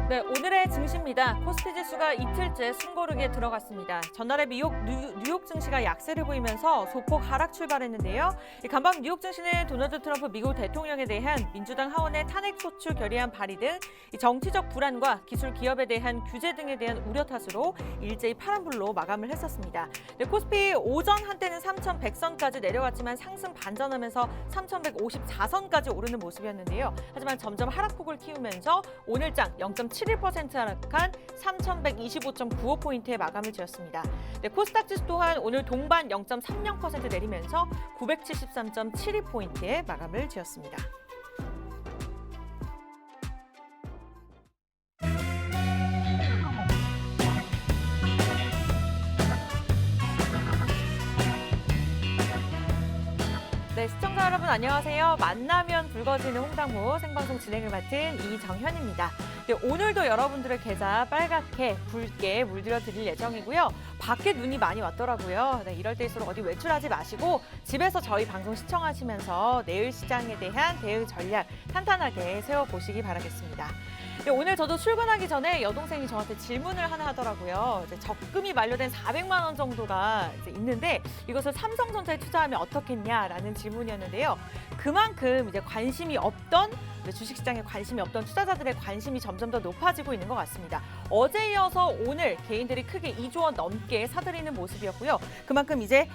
네, 오늘의 증시입니다. 코스피 지수가 이틀째 숨고르기에 들어갔습니다. 전날에 뉴욕 증시가 약세를 보이면서 소폭 하락 출발했는데요. 간밤 뉴욕 증시는 도널드 트럼프 미국 대통령에 대한 민주당 하원의 탄핵 소추 결의안 발의 등 정치적 불안과 기술 기업에 대한 규제 등에 대한 우려 탓으로 일제히 파란불로 마감을 했었습니다. 네, 코스피 오전 한때는 3,100선까지 내려갔지만 상승 반전하면서 3,154선까지 오르는 모습이었는데요. 하지만 점점 하락폭을 키우면서 오늘장 0.71% 하락한 3,125.95포인트에 마감을 지었습니다. 네, 코스닥 지수 또한 오늘 동반 0.30% 내리면서 973.72포인트에 마감을 지었습니다. 네, 시청자 여러분 안녕하세요. 만나면 붉어지는 홍당무 생방송 진행을 맡은 이정현입니다. 네, 오늘도 여러분들의 계좌 빨갛게 붉게 물들여 드릴 예정이고요. 밖에 눈이 많이 왔더라고요. 네, 이럴 때일수록 어디 외출하지 마시고 집에서 저희 방송 시청하시면서 내일 시장에 대한 대응 전략 탄탄하게 세워보시기 바라겠습니다. 네, 오늘 저도 출근하기 전에 여동생이 저한테 질문을 하나 하더라고요. 이제 적금이 만료된 400만 원 정도가 이제 있는데 이것을 삼성전자에 투자하면 어떻겠냐라는 질문이었는데요. 그만큼 이제 관심이 없던 주식시장에 관심이 없던 투자자들의 관심이 점점 더 높아지고 있는 것 같습니다. 어제 이어서 오늘 개인들이 크게 2조 원 넘게 사들이는 모습이었고요. 그만큼 이제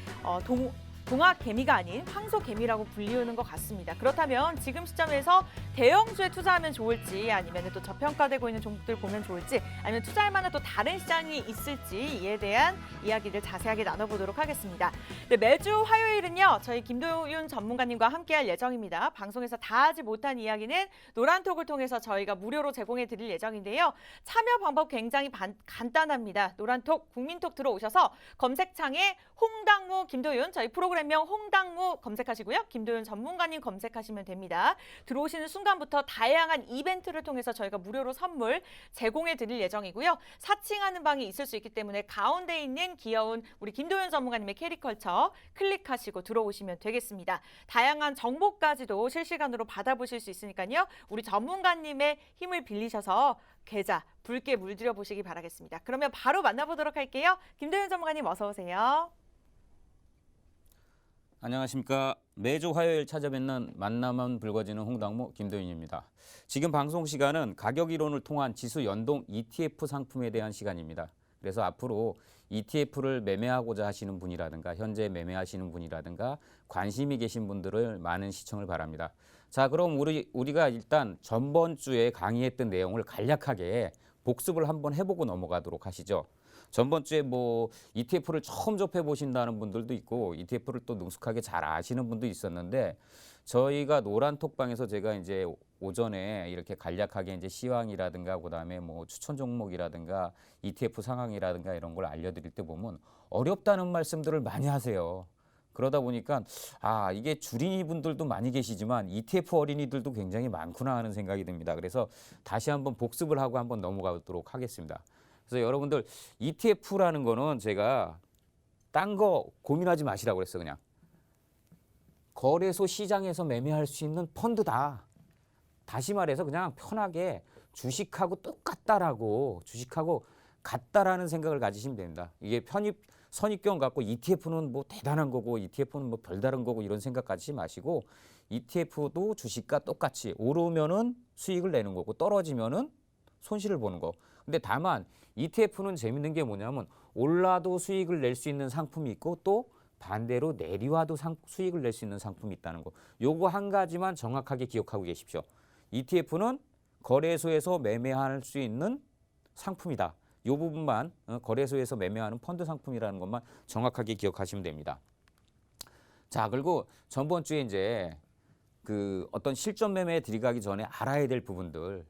동학개미가 아닌 황소개미라고 불리우는 것 같습니다. 그렇다면 지금 시점에서 대형주에 투자하면 좋을지 아니면 또 저평가되고 있는 종목들 보면 좋을지 아니면 투자할 만한 또 다른 시장이 있을지 이에 대한 이야기를 자세하게 나눠보도록 하겠습니다. 네, 매주 화요일은요. 저희 김도윤 전문가님과 함께할 예정입니다. 방송에서 다 하지 못한 이야기는 노란톡을 통해서 저희가 무료로 제공해 드릴 예정인데요. 참여 방법 굉장히 간단합니다. 노란톡, 국민톡 들어오셔서 검색창에 홍당무 김도윤 저희 프로그램명 홍당무 검색하시고요. 김도윤 전문가님 검색하시면 됩니다. 들어오시는 순간부터 다양한 이벤트를 통해서 저희가 무료로 선물 제공해 드릴 예정이고요. 사칭하는 방이 있을 수 있기 때문에 가운데 있는 귀여운 우리 김도윤 전문가님의 캐리컬처 클릭하시고 들어오시면 되겠습니다. 다양한 정보까지도 실시간으로 받아보실 수 있으니까요. 우리 전문가님의 힘을 빌리셔서 계좌 붉게 물들여 보시기 바라겠습니다. 그러면 바로 만나보도록 할게요. 김도윤 전문가님 어서 오세요. 안녕하십니까. 매주 화요일 찾아뵙는 만나면 붉어지는 홍당무 김도윤입니다. 지금 방송 시간은 가격 이론을 통한 지수 연동 ETF 상품에 대한 시간입니다. 그래서 앞으로 ETF를 매매하고자 하시는 분이라든가 현재 매매하시는 분이라든가 관심이 계신 분들을 많은 시청을 바랍니다. 자, 그럼 우리가 일단 전번 주에 강의했던 내용을 간략하게 복습을 한번 해보고 넘어가도록 하시죠. 전번 주에 뭐 ETF를 처음 접해 보신다는 분들도 있고 ETF를 또 능숙하게 잘 아시는 분도 있었는데 저희가 노란 톡방에서 제가 이제 오전에 이렇게 간략하게 이제 시황이라든가 그다음에 뭐 추천 종목이라든가 ETF 상황이라든가 이런 걸 알려드릴 때 보면 어렵다는 말씀들을 많이 하세요. 그러다 보니까 이게 주린이 분들도 많이 계시지만 ETF 어린이들도 굉장히 많구나 하는 생각이 듭니다. 그래서 다시 한번 복습을 하고 한번 넘어가도록 하겠습니다. 그래서 여러분들 ETF라는 거는 제가 딴 거 고민하지 마시라고 그랬어요. 그냥 거래소 시장에서 매매할 수 있는 펀드다. 다시 말해서 그냥 편하게 주식하고 똑같다라고 주식하고 같다라는 생각을 가지시면 됩니다. 이게 선입견 갖고 ETF는 뭐 대단한 거고 ETF는 뭐 별다른 거고 이런 생각 가지지 마시고 ETF도 주식과 똑같이 오르면은 수익을 내는 거고 떨어지면은 손실을 보는 거. 근데 다만 ETF는 재밌는 게 뭐냐면 올라도 수익을 낼 수 있는 상품이 있고 또 반대로 내려와도 수익을 낼 수 있는 상품이 있다는 거. 요거 한 가지만 정확하게 기억하고 계십시오. ETF는 거래소에서 매매할 수 있는 상품이다. 요 부분만 거래소에서 매매하는 펀드 상품이라는 것만 정확하게 기억하시면 됩니다. 자, 그리고 전번 주에 이제 그 어떤 실전 매매에 들어가기 전에 알아야 될 부분들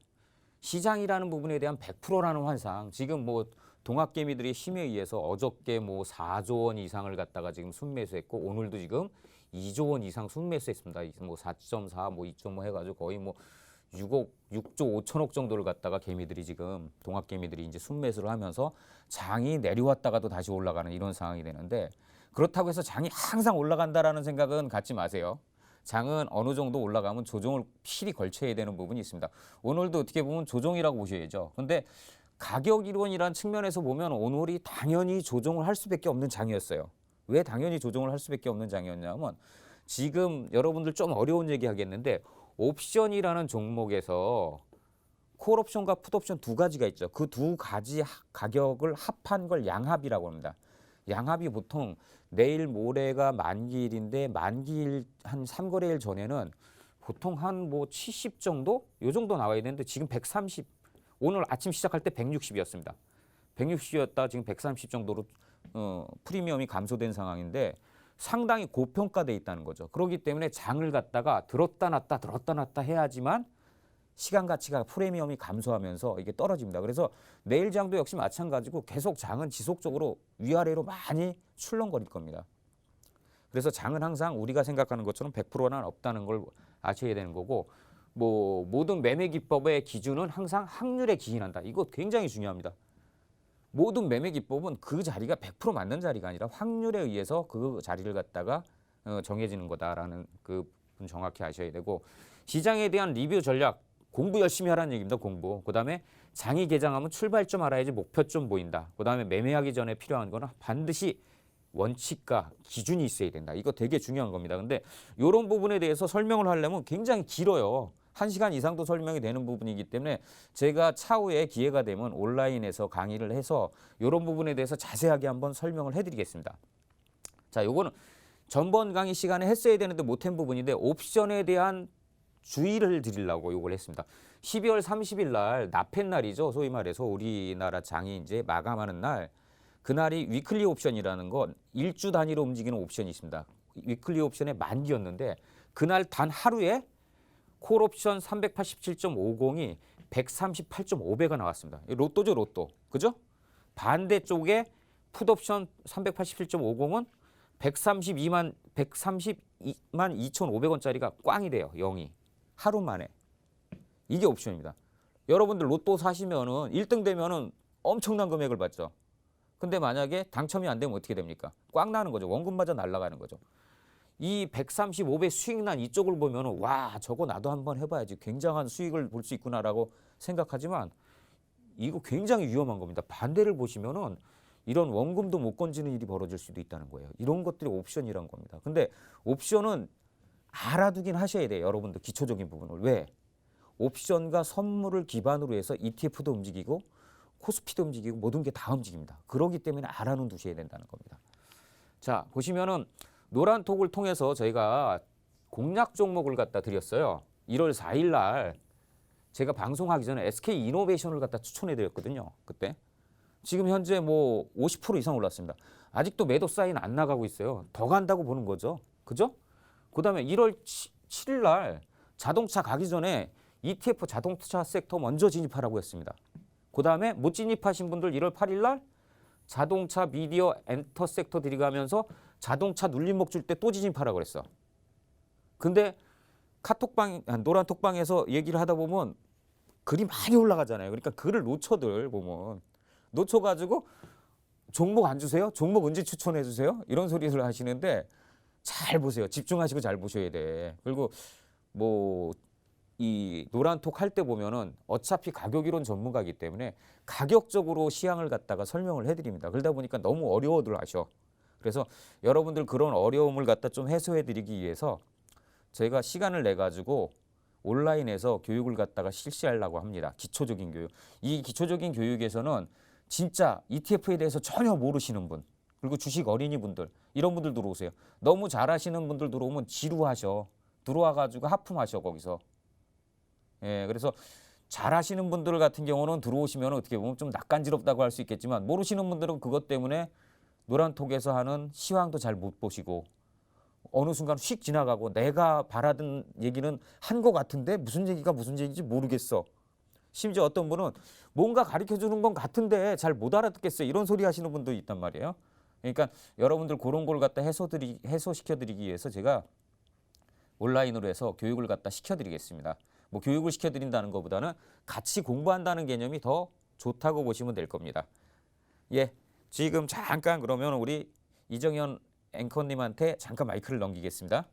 시장이라는 부분에 대한 100%라는 환상 지금 뭐 동학개미들의 힘에 의해서 어저께 뭐 4조 원 이상을 갖다가 지금 순매수했고 오늘도 지금 2조 원 이상 순매수했습니다. 뭐 4.4, 뭐 2.5 해가지고 거의 뭐 6조 5천억 정도를 갖다가 개미들이 지금 동학개미들이 이제 순매수를 하면서 장이 내려왔다가도 다시 올라가는 이런 상황이 되는데 그렇다고 해서 장이 항상 올라간다라는 생각은 갖지 마세요. 장은 어느 정도 올라가면 조정을 필히 걸쳐야 되는 부분이 있습니다. 오늘도 어떻게 보면 조정이라고 보셔야죠. 근데 가격 이론이란 측면에서 보면 오늘이 당연히 조정을 할 수밖에 없는 장이었어요. 왜 당연히 조정을 할 수밖에 없는 장이었냐면 지금 여러분들 좀 어려운 얘기 하겠는데 옵션이라는 종목에서 콜옵션과 풋옵션 두 가지가 있죠. 그 두 가지 가격을 합한 걸 양합이라고 합니다. 양합이 보통 내일 모레가 만기일인데 만기일 한 3거래일 전에는 보통 한 뭐 70 정도? 요 정도 나와야 되는데 지금 130, 오늘 아침 시작할 때 160이었습니다. 160이었다 지금 130 정도로 프리미엄이 감소된 상황인데 상당히 고평가돼 있다는 거죠. 그렇기 때문에 장을 갖다가 들었다 놨다 해야지만 시간 가치가 프리미엄이 감소하면서 이게 떨어집니다. 그래서 내일 장도 역시 마찬가지고 계속 장은 지속적으로 위아래로 많이 출렁거릴 겁니다. 그래서 장은 항상 우리가 생각하는 것처럼 100%는 없다는 걸 아셔야 되는 거고 뭐 모든 매매 기법의 기준은 항상 확률에 기인한다. 이거 굉장히 중요합니다. 모든 매매 기법은 그 자리가 100% 맞는 자리가 아니라 확률에 의해서 그 자리를 갖다가 정해지는 거다라는 그 부분 정확히 아셔야 되고 시장에 대한 리뷰 전략 공부 열심히 하라는 얘기입니다. 공부. 그다음에 장이 개장하면 출발점 알아야지 목표점 보인다. 그다음에 매매하기 전에 필요한 거는 반드시 원칙과 기준이 있어야 된다. 이거 되게 중요한 겁니다. 근데 이런 부분에 대해서 설명을 하려면 굉장히 길어요. 1시간 이상도 설명이 되는 부분이기 때문에 제가 차후에 기회가 되면 온라인에서 강의를 해서 이런 부분에 대해서 자세하게 한번 설명을 해드리겠습니다. 자, 요거는 전번 강의 시간에 했어야 되는데 못한 부분인데 옵션에 대한 주의를 드리려고 요걸 했습니다. 12월 30일 날 납펜 날이죠. 소위 말해서 우리나라 장이 이제 마감하는 날 그날이 위클리 옵션이라는 건 일주 단위로 움직이는 옵션이 있습니다. 위클리 옵션의 만기였는데 그날 단 하루에 콜옵션 387.50이 138.5배가 나왔습니다. 로또죠, 로또. 그죠? 반대쪽에 풋옵션 387.50은 132만 2,500원짜리가 꽝이 돼요. 0이. 하루 만에. 이게 옵션입니다. 여러분들 로또 사시면은 1등 되면은 엄청난 금액을 받죠. 근데 만약에 당첨이 안 되면 어떻게 됩니까? 꽝 나는 거죠. 원금마저 날아가는 거죠. 이 135배 수익 난 이쪽을 보면은 와, 저거 나도 한번 해봐야지. 굉장한 수익을 볼 수 있구나라고 생각하지만 이거 굉장히 위험한 겁니다. 반대를 보시면은 이런 원금도 못 건지는 일이 벌어질 수도 있다는 거예요. 이런 것들이 옵션이란 겁니다. 근데 옵션은 알아두긴 하셔야 돼요. 여러분들 기초적인 부분을. 왜? 옵션과 선물을 기반으로 해서 ETF도 움직이고 코스피도 움직이고 모든 게 다 움직입니다. 그렇기 때문에 알아는 두셔야 된다는 겁니다. 자, 보시면은 노란 톡을 통해서 저희가 공략 종목을 갖다 드렸어요. 1월 4일 날 제가 방송하기 전에 SK 이노베이션을 갖다 추천해 드렸거든요. 그때. 지금 현재 뭐 50% 이상 올랐습니다. 아직도 매도 사인 안 나가고 있어요. 더 간다고 보는 거죠. 그죠? 그다음에 1월 7일 날 자동차 가기 전에 ETF 자동차 섹터 먼저 진입하라고 했습니다. 그다음에 못 진입하신 분들 1월 8일 날 자동차 미디어 엔터 섹터 들어가면서 자동차 눌림목 줄 때 또 진입하라고 그랬어. 근데 카톡방 노란 톡방에서 얘기를 하다 보면 글이 많이 올라가잖아요. 그러니까 글을 놓쳐들 보면 놓쳐가지고 종목 안 주세요? 종목 언제 추천해 주세요? 이런 소리를 하시는데 잘 보세요. 집중하시고 잘 보셔야 돼. 그리고 뭐 이 노란톡 할 때 보면은 어차피 가격 이론 전문가이기 때문에 가격적으로 시향을 갖다가 설명을 해드립니다. 그러다 보니까 너무 어려워들 하셔. 그래서 여러분들 그런 어려움을 갖다 좀 해소해 드리기 위해서 저희가 시간을 내 가지고 온라인에서 교육을 갖다가 실시하려고 합니다. 기초적인 교육. 이 기초적인 교육에서는 진짜 ETF에 대해서 전혀 모르시는 분, 그리고 주식 어린이 분들, 이런 분들 들어오세요. 너무 잘하시는 분들 들어오면 지루하셔. 들어와 가지고 하품하셔 거기서. 예, 그래서 잘하시는 분들 같은 경우는 들어오시면 어떻게 보면 좀 낯간지럽다고 할 수 있겠지만 모르시는 분들은 그것 때문에 노란톡에서 하는 시황도 잘 못 보시고 어느 순간 휙 지나가고 내가 바라던 얘기는 한 것 같은데 무슨 얘기가 무슨 얘기인지 모르겠어. 심지어 어떤 분은 뭔가 가르쳐주는 건 같은데 잘 못 알아듣겠어요. 이런 소리 하시는 분도 있단 말이에요. 그러니까 여러분들 그런 걸 갖다 해소시켜드리기 위해서 제가 온라인으로 해서 교육을 갖다 시켜드리겠습니다. 뭐 교육을 시켜드린다는 것보다는 같이 공부한다는 개념이 더 좋다고 보시면 될 겁니다. 예, 지금 잠깐 그러면 우리 이정현 앵커님한테 잠깐 마이크를 넘기겠습니다.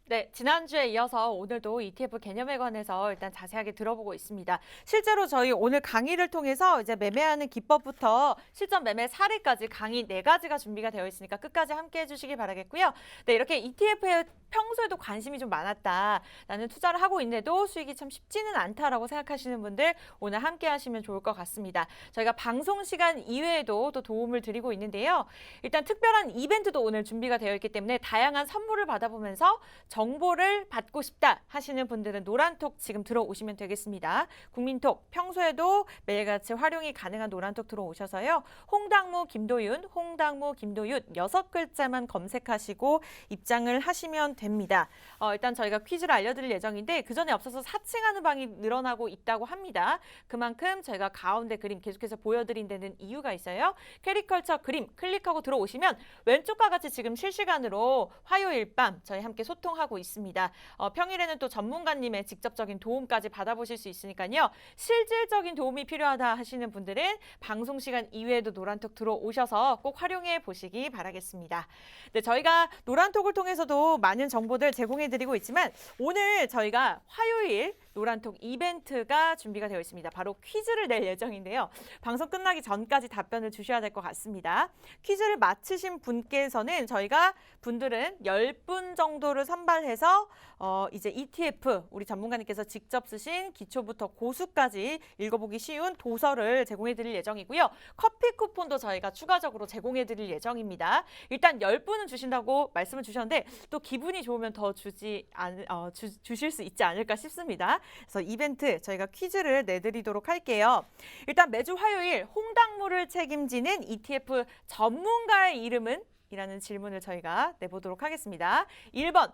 네, 지난주에 이어서 오늘도 ETF 개념에 관해서 일단 자세하게 들어보고 있습니다. 실제로 저희 오늘 강의를 통해서 이제 매매하는 기법부터 실전 매매 사례까지 강의 4가지가 준비가 되어 있으니까 끝까지 함께 해주시기 바라겠고요. 네, 이렇게 ETF에 평소에도 관심이 좀 많았다. 나는 투자를 하고 있는데도 수익이 참 쉽지는 않다라고 생각하시는 분들 오늘 함께 하시면 좋을 것 같습니다. 저희가 방송 시간 이외에도 또 도움을 드리고 있는데요. 일단 특별한 이벤트도 오늘 준비가 되어 있기 때문에 다양한 선물을 받아보면서 정보를 받고 싶다 하시는 분들은 노란톡 지금 들어오시면 되겠습니다. 국민톡 평소에도 매일같이 활용이 가능한 노란톡 들어오셔서요. 홍당무 김도윤, 홍당무 김도윤 6글자만 검색하시고 입장을 하시면 됩니다. 일단 저희가 퀴즈를 알려드릴 예정인데 그 전에 앞서서 사칭하는 방이 늘어나고 있다고 합니다. 그만큼 저희가 가운데 그림 계속해서 보여드린 데는 이유가 있어요. 캐리컬처 그림 클릭하고 들어오시면 왼쪽과 같이 지금 실시간으로 화요일 밤 저희 함께 소통하고 있습니다. 평일에는 또 전문가님의 직접적인 도움까지 받아보실 수 있으니까요. 실질적인 도움이 필요하다 하시는 분들은 방송 시간 이외에도 노란톡 들어오셔서 꼭 활용해 보시기 바라겠습니다. 네, 저희가 노란톡을 통해서도 많은 정보들 제공해드리고 있지만 오늘 저희가 화요일 노란톡 이벤트가 준비가 되어 있습니다. 바로 퀴즈를 낼 예정인데요. 방송 끝나기 전까지 답변을 주셔야 될 것 같습니다. 퀴즈를 맞히신 분께서는 저희가 분들은 10분 정도를 선발해서 이제 ETF 우리 전문가님께서 직접 쓰신 기초부터 고수까지 읽어보기 쉬운 도서를 제공해 드릴 예정이고요. 커피 쿠폰도 저희가 추가적으로 제공해 드릴 예정입니다. 일단 10분은 주신다고 말씀을 주셨는데 또 기분이 좋으면 더 주실 수 있지 않을까 싶습니다. 그래서 이벤트 저희가 퀴즈를 내드리도록 할게요. 일단 매주 화요일 홍당무를 책임지는 ETF 전문가의 이름은? 이라는 질문을 저희가 내보도록 하겠습니다. 1번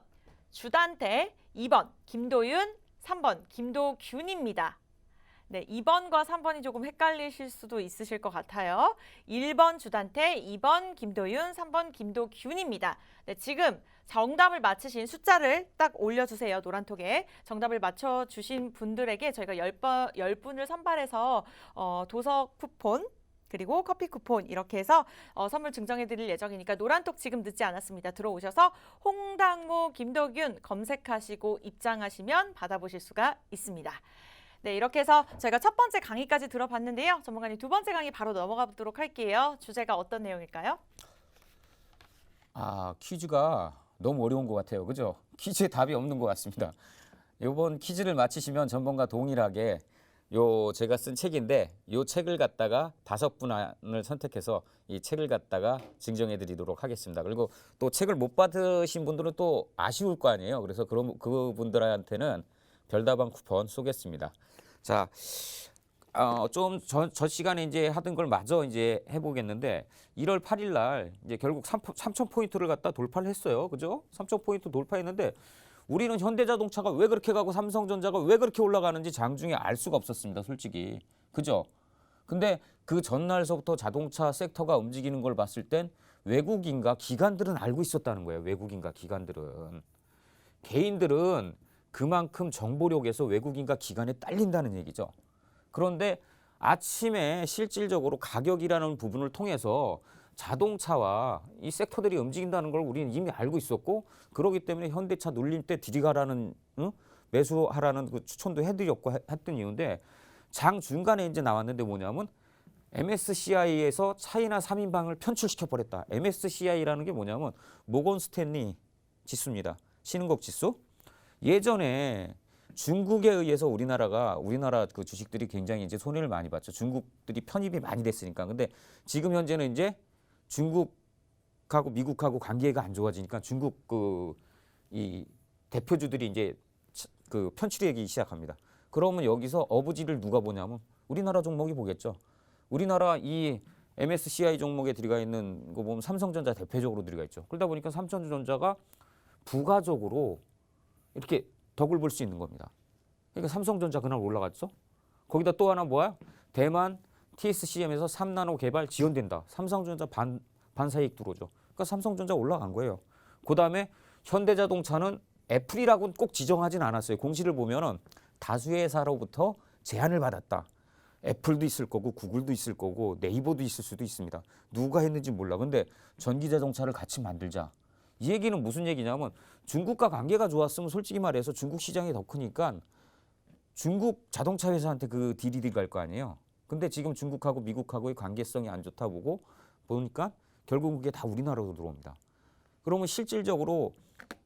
주단태, 2번 김도윤, 3번 김도균입니다. 네, 2번과 3번이 조금 헷갈리실 수도 있으실 것 같아요. 1번 주단태, 2번 김도윤, 3번 김도균입니다. 네, 지금 정답을 맞히신 숫자를 딱 올려주세요. 노란톡에. 정답을 맞춰주신 분들에게 저희가 10분을 선발해서 도서 쿠폰 그리고 커피 쿠폰 이렇게 해서 선물 증정해 드릴 예정이니까 노란톡 지금 늦지 않았습니다. 들어오셔서 홍당무 김도균 검색하시고 입장하시면 받아보실 수가 있습니다. 네, 이렇게 해서 저희가 첫 번째 강의까지 들어봤는데요. 전문가님 두 번째 강의 바로 넘어가 보도록 할게요. 주제가 어떤 내용일까요? 퀴즈가 너무 어려운 것 같아요. 그죠? 퀴즈에 답이 없는 것 같습니다. 이번 퀴즈를 맞히시면 전번과 동일하게 제가 쓴 책인데 이 책을 갖다가 5분을 선택해서 이 책을 갖다가 증정해 드리도록 하겠습니다. 그리고 또 책을 못 받으신 분들은 또 아쉬울 거 아니에요. 그래서 그분들한테는 별다방 쿠폰 쏘겠습니다. 자, 저 시간에 이제 하던 걸 마저 이제 해보겠는데 1월 8일 날 이제 결국 3,000포인트를 갖다 돌파를 했어요. 그죠? 3,000포인트 돌파했는데 우리는 현대자동차가 왜 그렇게 가고 삼성전자가 왜 그렇게 올라가는지 장중에 알 수가 없었습니다. 솔직히. 그죠? 근데 그 전날서부터 자동차 섹터가 움직이는 걸 봤을 땐 외국인과 기관들은 알고 있었다는 거예요. 외국인과 기관들은. 개인들은 그만큼 정보력에서 외국인과 기관에 딸린다는 얘기죠. 그런데 아침에 실질적으로 가격이라는 부분을 통해서 자동차와 이 섹터들이 움직인다는 걸 우리는 이미 알고 있었고 그렇기 때문에 현대차 눌림 때 들이가라는 매수하라는 그 추천도 해드렸고 했던 이유인데 장 중간에 이제 나왔는데 뭐냐면 MSCI에서 차이나 3인방을 편출시켜 버렸다. MSCI라는 게 뭐냐면 모건 스탠리 지수입니다. 신흥국 지수. 예전에 중국에 의해서 우리나라 그 주식들이 굉장히 이제 손해를 많이 봤죠. 중국들이 편입이 많이 됐으니까. 근데 지금 현재는 이제 중국하고 미국하고 관계가 안 좋아지니까 중국 이 대표주들이 이제 그 편출되기 시작합니다. 그러면 여기서 어부지를 누가 보냐면 우리나라 종목이 보겠죠. 우리나라 이 MSCI 종목에 들어가 있는 거 보면 삼성전자 대표적으로 들어가 있죠. 그러다 보니까 삼성전자가 부가적으로 이렇게 덕을 볼 수 있는 겁니다. 그러니까 삼성전자 그날 올라갔죠. 거기다 또 하나 뭐야? 대만 TSCM에서 3나노 개발 지원된다. 삼성전자 반사이익 들어오죠. 그러니까 삼성전자 올라간 거예요. 그다음에 현대자동차는 애플이라고는 꼭 지정하진 않았어요. 공시를 보면은 다수의 회사로부터 제안을 받았다. 애플도 있을 거고 구글도 있을 거고 네이버도 있을 수도 있습니다. 누가 했는지 몰라. 근데 전기자동차를 같이 만들자. 이 얘기는 무슨 얘기냐면 중국과 관계가 좋았으면 솔직히 말해서 중국 시장이 더 크니까 중국 자동차 회사한테 그 딜이 들어갈 거 아니에요. 근데 지금 중국하고 미국하고의 관계성이 안 좋다 보니까 결국 그게 다 우리나라로 들어옵니다. 그러면 실질적으로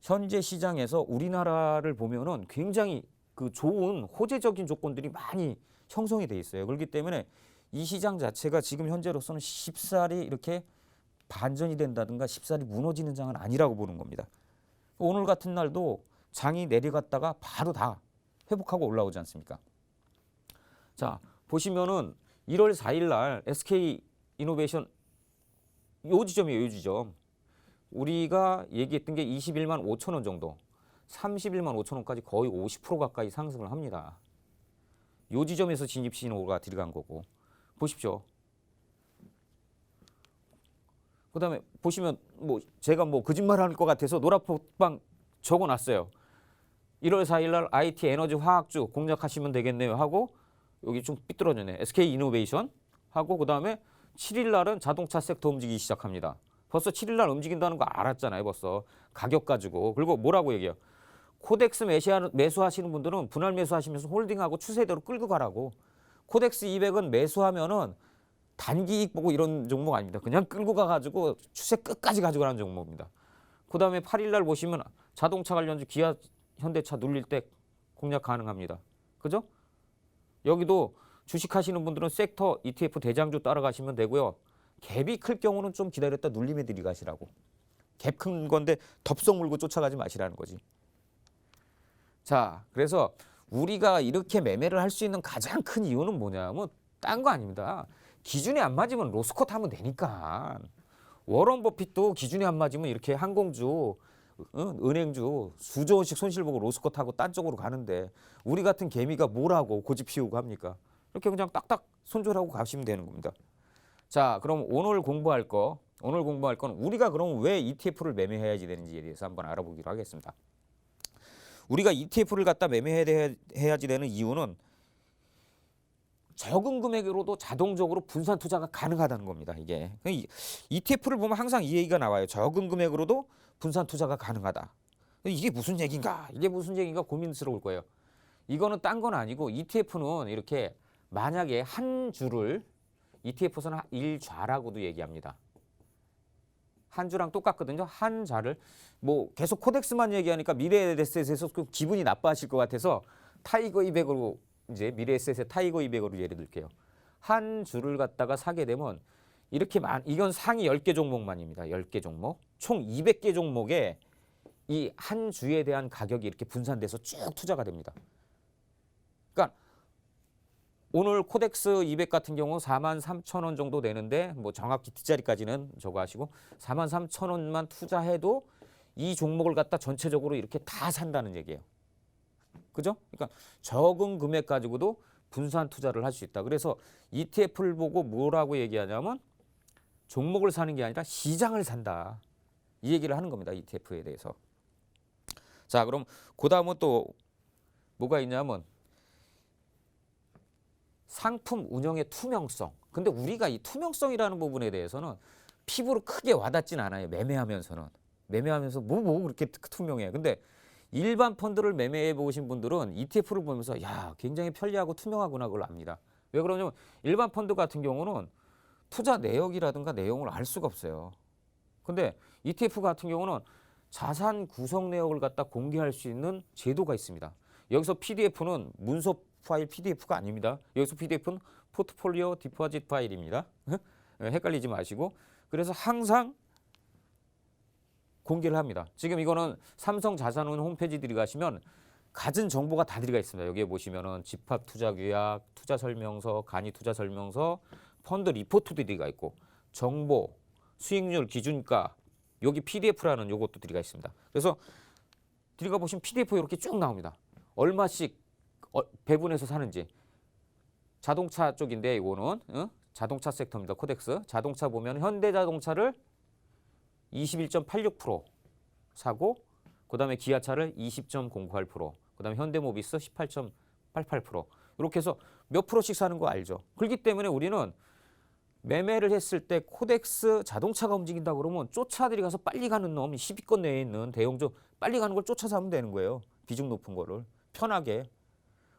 현재 시장에서 우리나라를 보면은 굉장히 그 좋은 호재적인 조건들이 많이 형성이 돼 있어요. 그렇기 때문에 이 시장 자체가 지금 현재로서는 쉽사리 이렇게 반전이 된다든가 쉽사리 무너지는 장은 아니라고 보는 겁니다. 오늘 같은 날도 장이 내려갔다가 바로 다 회복하고 올라오지 않습니까? 자, 보시면은 1월 4일 날 SK 이노베이션 요 지점이에요, 요 지점. 우리가 얘기했던 게 21만 5천 원 정도, 31만 5천 원까지 거의 50% 가까이 상승을 합니다. 요 지점에서 진입 신호가 들어간 거고. 보십시오. 그다음에 보시면 뭐 제가 뭐 거짓말할 것 같아서 노란포빵 적어놨어요. 1월 4일 날 IT 에너지 화학주 공략하시면 되겠네요 하고 여기 좀 삐뚤어졌네. SK 이노베이션 하고 그다음에 7일 날은 자동차 섹터 움직이기 시작합니다. 벌써 7일 날 움직인다는 거 알았잖아요. 벌써 가격 가지고. 그리고 뭐라고 얘기해요. 코덱스 매수하시는 분들은 분할 매수하시면서 홀딩하고 추세대로 끌고 가라고. 코덱스 200은 매수하면은 단기 이익 보고 이런 종목 아닙니다. 그냥 끌고 가가지고 추세 끝까지 가져가는 종목입니다. 그다음에 8일 날 보시면 자동차 관련주 기아, 현대차 눌릴 때 공략 가능합니다. 그죠? 여기도 주식하시는 분들은 섹터 ETF 대장주 따라가시면 되고요. 갭이 클 경우는 좀 기다렸다 눌림에 들이가시라고. 갭 큰 건데 덥석 물고 쫓아가지 마시라는 거지. 자, 그래서 우리가 이렇게 매매를 할 수 있는 가장 큰 이유는 뭐냐면 딴 거 아닙니다. 기준이 안 맞으면 로스컷 하면 되니까. 워런 버핏도 기준이 안 맞으면 이렇게 항공주, 은행주 수조 원씩 손실 보고 로스컷 하고 딴 쪽으로 가는데 우리 같은 개미가 뭘 하고 고집 피우고 합니까? 이렇게 그냥 딱딱 손절하고 가시면 되는 겁니다. 자, 그럼 오늘 공부할 건 우리가 그럼 왜 ETF를 매매해야지 되는지에 대해서 한번 알아보기로 하겠습니다. 우리가 ETF를 갖다 매매해야지 되는 이유는 적은 금액으로도 자동적으로 분산 투자가 가능하다는 겁니다. 이게 ETF를 보면 항상 이 얘기가 나와요. 적은 금액으로도 분산 투자가 가능하다. 이게 무슨 얘기인가? 고민스러울 거예요. 이거는 딴 건 아니고 ETF는 이렇게 만약에 한 주를 ETF에서는 일좌라고도 얘기합니다. 한 주랑 똑같거든요. 한 자를 뭐 계속 코덱스만 얘기하니까 미래에셋에서 기분이 나빠하실 것 같아서 타이거 200으로 이제 미래에셋의 타이거 200으로 예를 들게요. 한 주를 갖다가 사게 되면 이렇게 이건 상위 10개 종목만입니다. 10개 종목. 총 200개 종목에 이 한 주에 대한 가격이 이렇게 분산돼서 쭉 투자가 됩니다. 그러니까 오늘 코덱스 200 같은 경우 43,000원 정도 되는데 뭐 정확히 뒷자리까지는 저거 하시고 43,000원만 투자해도 이 종목을 갖다 전체적으로 이렇게 다 산다는 얘기예요. 그죠? 그러니까 적은 금액 가지고도 분산 투자를 할 수 있다. 그래서 ETF를 보고 뭐라고 얘기하냐면 종목을 사는 게 아니라 시장을 산다. 이 얘기를 하는 겁니다. ETF에 대해서. 자, 그럼 그다음은 또 뭐가 있냐면 상품 운영의 투명성. 근데 우리가 이 투명성이라는 부분에 대해서는 피부로 크게 와닿진 않아요. 매매하면서는. 매매하면서 뭐 그렇게 투명해. 근데 일반 펀드를 매매해 보신 분들은 ETF를 보면서 야, 굉장히 편리하고 투명하구나 그걸 압니다. 왜 그러냐면 일반 펀드 같은 경우는 투자 내역이라든가 내용을 알 수가 없어요. 근데 ETF 같은 경우는 자산 구성 내역을 갖다 공개할 수 있는 제도가 있습니다. 여기서 PDF는 문서 파일 PDF가 아닙니다. 여기서 PDF는 포트폴리오 디포짓 파일입니다. 헷갈리지 마시고. 그래서 항상 공개를 합니다. 지금 이거는 삼성자산운 홈페이지 들어가시면 갖은 정보가 다 들어가 있습니다. 여기에 보시면은 집합 투자 규약, 투자 설명서, 간이 투자 설명서, 펀드 리포트도 들어가 있고 정보, 수익률, 기준가, 여기 PDF라는 요것도 들어가 있습니다. 그래서 들어가 보시면 PDF 이렇게 쭉 나옵니다. 얼마씩 배분해서 사는지. 자동차 쪽인데 이거는 자동차 섹터입니다. 코덱스. 자동차 보면 현대자동차를 21.86% 사고 그다음에 기아차를 20.08%, 그다음에 현대모비스 18.88%. 이렇게 해서 몇 프로씩 사는 거 알죠? 그렇기 때문에 우리는 매매를 했을 때 코덱스 자동차가 움직인다 그러면 쫓아들이 가서 빨리 가는 놈 10위권 내에 있는 대형주 빨리 가는 걸 쫓아서 하면 되는 거예요. 비중 높은 거를 편하게.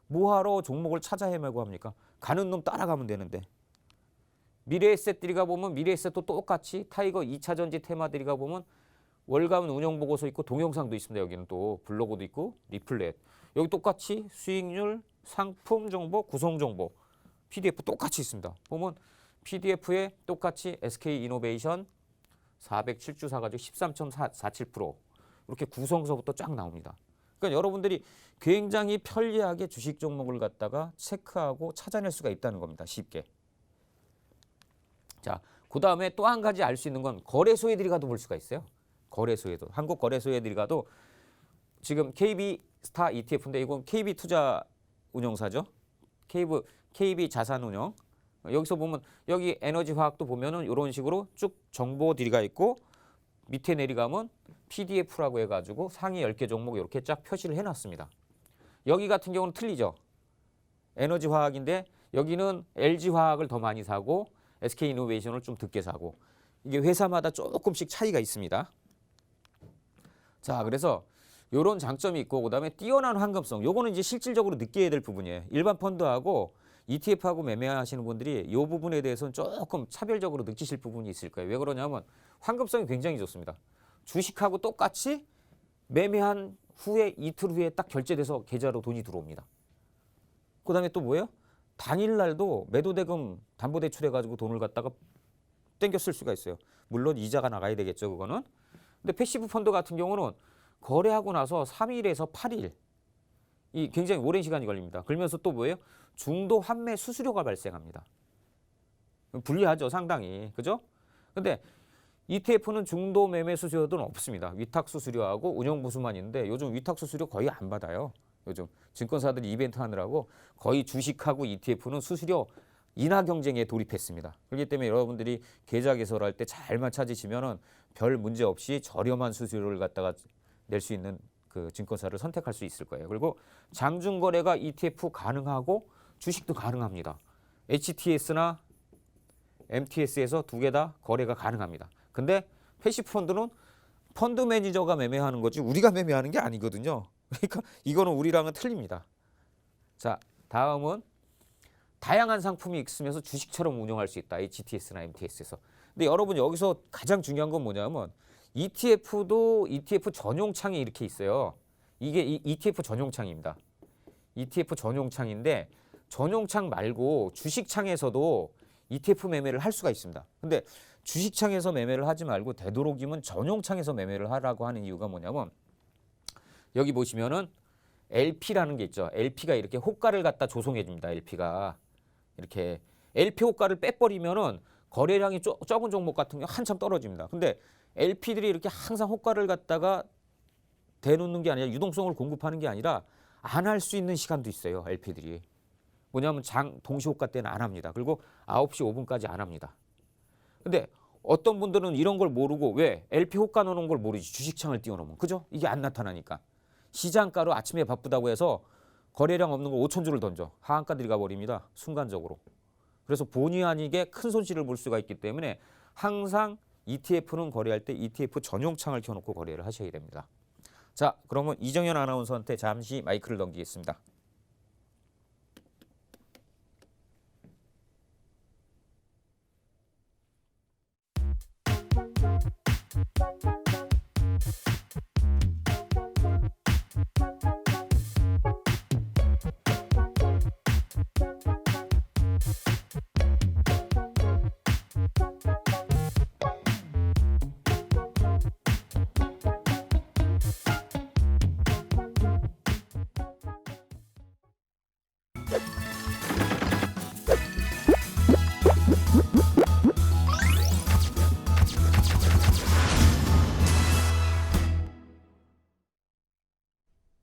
뭐하러 종목을 찾아 헤매고 합니까? 가는 놈 따라가면 되는데. 미래에셋들이 가보면 미래에셋도 똑같이 타이거 2차전지 테마들이 가보면 월간 운영보고서 있고 동영상도 있습니다. 여기는 또 블로그도 있고 리플렛. 여기 똑같이 수익률, 상품 정보, 구성 정보 PDF 똑같이 있습니다. 보면 PDF에 똑같이 SK이노베이션 407주 사가지고 13.47% 이렇게 구성서부터 쫙 나옵니다. 그러니까 여러분들이 굉장히 편리하게 주식 종목을 갖다가 체크하고 찾아낼 수가 있다는 겁니다. 쉽게. 자, 그 다음에 또 한 가지 알 수 있는 건 거래소에 들어가도 볼 수가 있어요. 거래소에도. 한국 거래소에 들어가도 지금 KB스타 ETF인데 이건 KB투자 운용사죠. KB 자산운용. 여기서 보면 여기 에너지화학도 보면은 이런 식으로 쭉 정보들이가 있고 밑에 내려가면 PDF라고 해가지고 상위 10개 종목 이렇게 쫙 표시를 해놨습니다. 여기 같은 경우는 틀리죠. 에너지화학인데 여기는 LG화학을 더 많이 사고 SK이노베이션을 좀 늦게 사고 이게 회사마다 조금씩 차이가 있습니다. 자, 그래서 이런 장점이 있고 그다음에 뛰어난 환급성. 요거는 이제 실질적으로 느껴야 될 부분이에요. 일반 펀드하고 ETF하고 매매하시는 분들이 이 부분에 대해서는 조금 차별적으로 느끼실 부분이 있을 거예요. 왜 그러냐면 환급성이 굉장히 좋습니다. 주식하고 똑같이 매매한 후에 이틀 후에 딱 결제돼서 계좌로 돈이 들어옵니다. 그다음에 또 뭐예요? 당일날도 매도대금 담보대출해가지고 돈을 갖다가 땡겨 쓸 수가 있어요. 물론 이자가 나가야 되겠죠, 그거는. 근데 패시브 펀드 같은 경우는 거래하고 나서 3일에서 8일 이 굉장히 오랜 시간이 걸립니다. 그러면서 또 뭐예요? 중도 환매 수수료가 발생합니다. 불리하죠, 상당히. 그죠? 근데 ETF는 중도 매매 수수료는 없습니다. 위탁 수수료하고 운영 보수만 있는데 요즘 위탁 수수료 거의 안 받아요. 요즘 증권사들이 이벤트 하느라고 거의 주식하고 ETF는 수수료 인하 경쟁에 돌입했습니다. 그렇기 때문에 여러분들이 계좌 개설할 때 잘만 찾으시면은 별 문제 없이 저렴한 수수료를 갖다가 낼 수 있는 그 증권사를 선택할 수 있을 거예요. 그리고 장중 거래가 ETF 가능하고 주식도 가능합니다. HTS나 MTS에서 두 개 다 거래가 가능합니다. 근데 패시브 펀드는 펀드 매니저가 매매하는 거지 우리가 매매하는 게 아니거든요. 그러니까 이거는 우리랑은 틀립니다. 자, 다음은 다양한 상품이 있으면서 주식처럼 운영할 수 있다. HTS나 MTS에서. 근데 여러분 여기서 가장 중요한 건 뭐냐면 ETF도 ETF 전용창이 이렇게 있어요. 이게 ETF 전용창입니다. ETF 전용창인데 전용창 말고 주식창에서도 ETF 매매를 할 수가 있습니다. 근데 주식창에서 매매를 하지 말고 되도록이면 전용창에서 매매를 하라고 하는 이유가 뭐냐면 여기 보시면은 LP라는 게 있죠. LP가 이렇게 호가를 갖다 조성해 줍니다. LP가 이렇게 LP 호가를 빼버리면은 거래량이 적은 종목 같은 게 한참 떨어집니다. 근데 LP들이 이렇게 항상 호가를 갖다가 대놓는 게 아니라 유동성을 공급하는 게 아니라 안 할 수 있는 시간도 있어요. LP들이. 뭐냐면 장 동시 호가 때는 안 합니다. 그리고 9시 5분까지 안 합니다. 근데 어떤 분들은 이런 걸 모르고 왜 LP 호가 넣는 걸 모르지 주식창을 띄워놓으면 그죠? 이게 안 나타나니까 시장가로 아침에 바쁘다고 해서 거래량 없는 거 5천 주를 던져 하한가 들어가 버립니다. 순간적으로. 그래서 본의 아니게 큰 손실을 볼 수가 있기 때문에 항상 ETF는 거래할 때 ETF 전용창을 켜놓고 거래를 하셔야 됩니다. 자, 그러면 이정현 아나운서한테 잠시 마이크를 넘기겠습니다.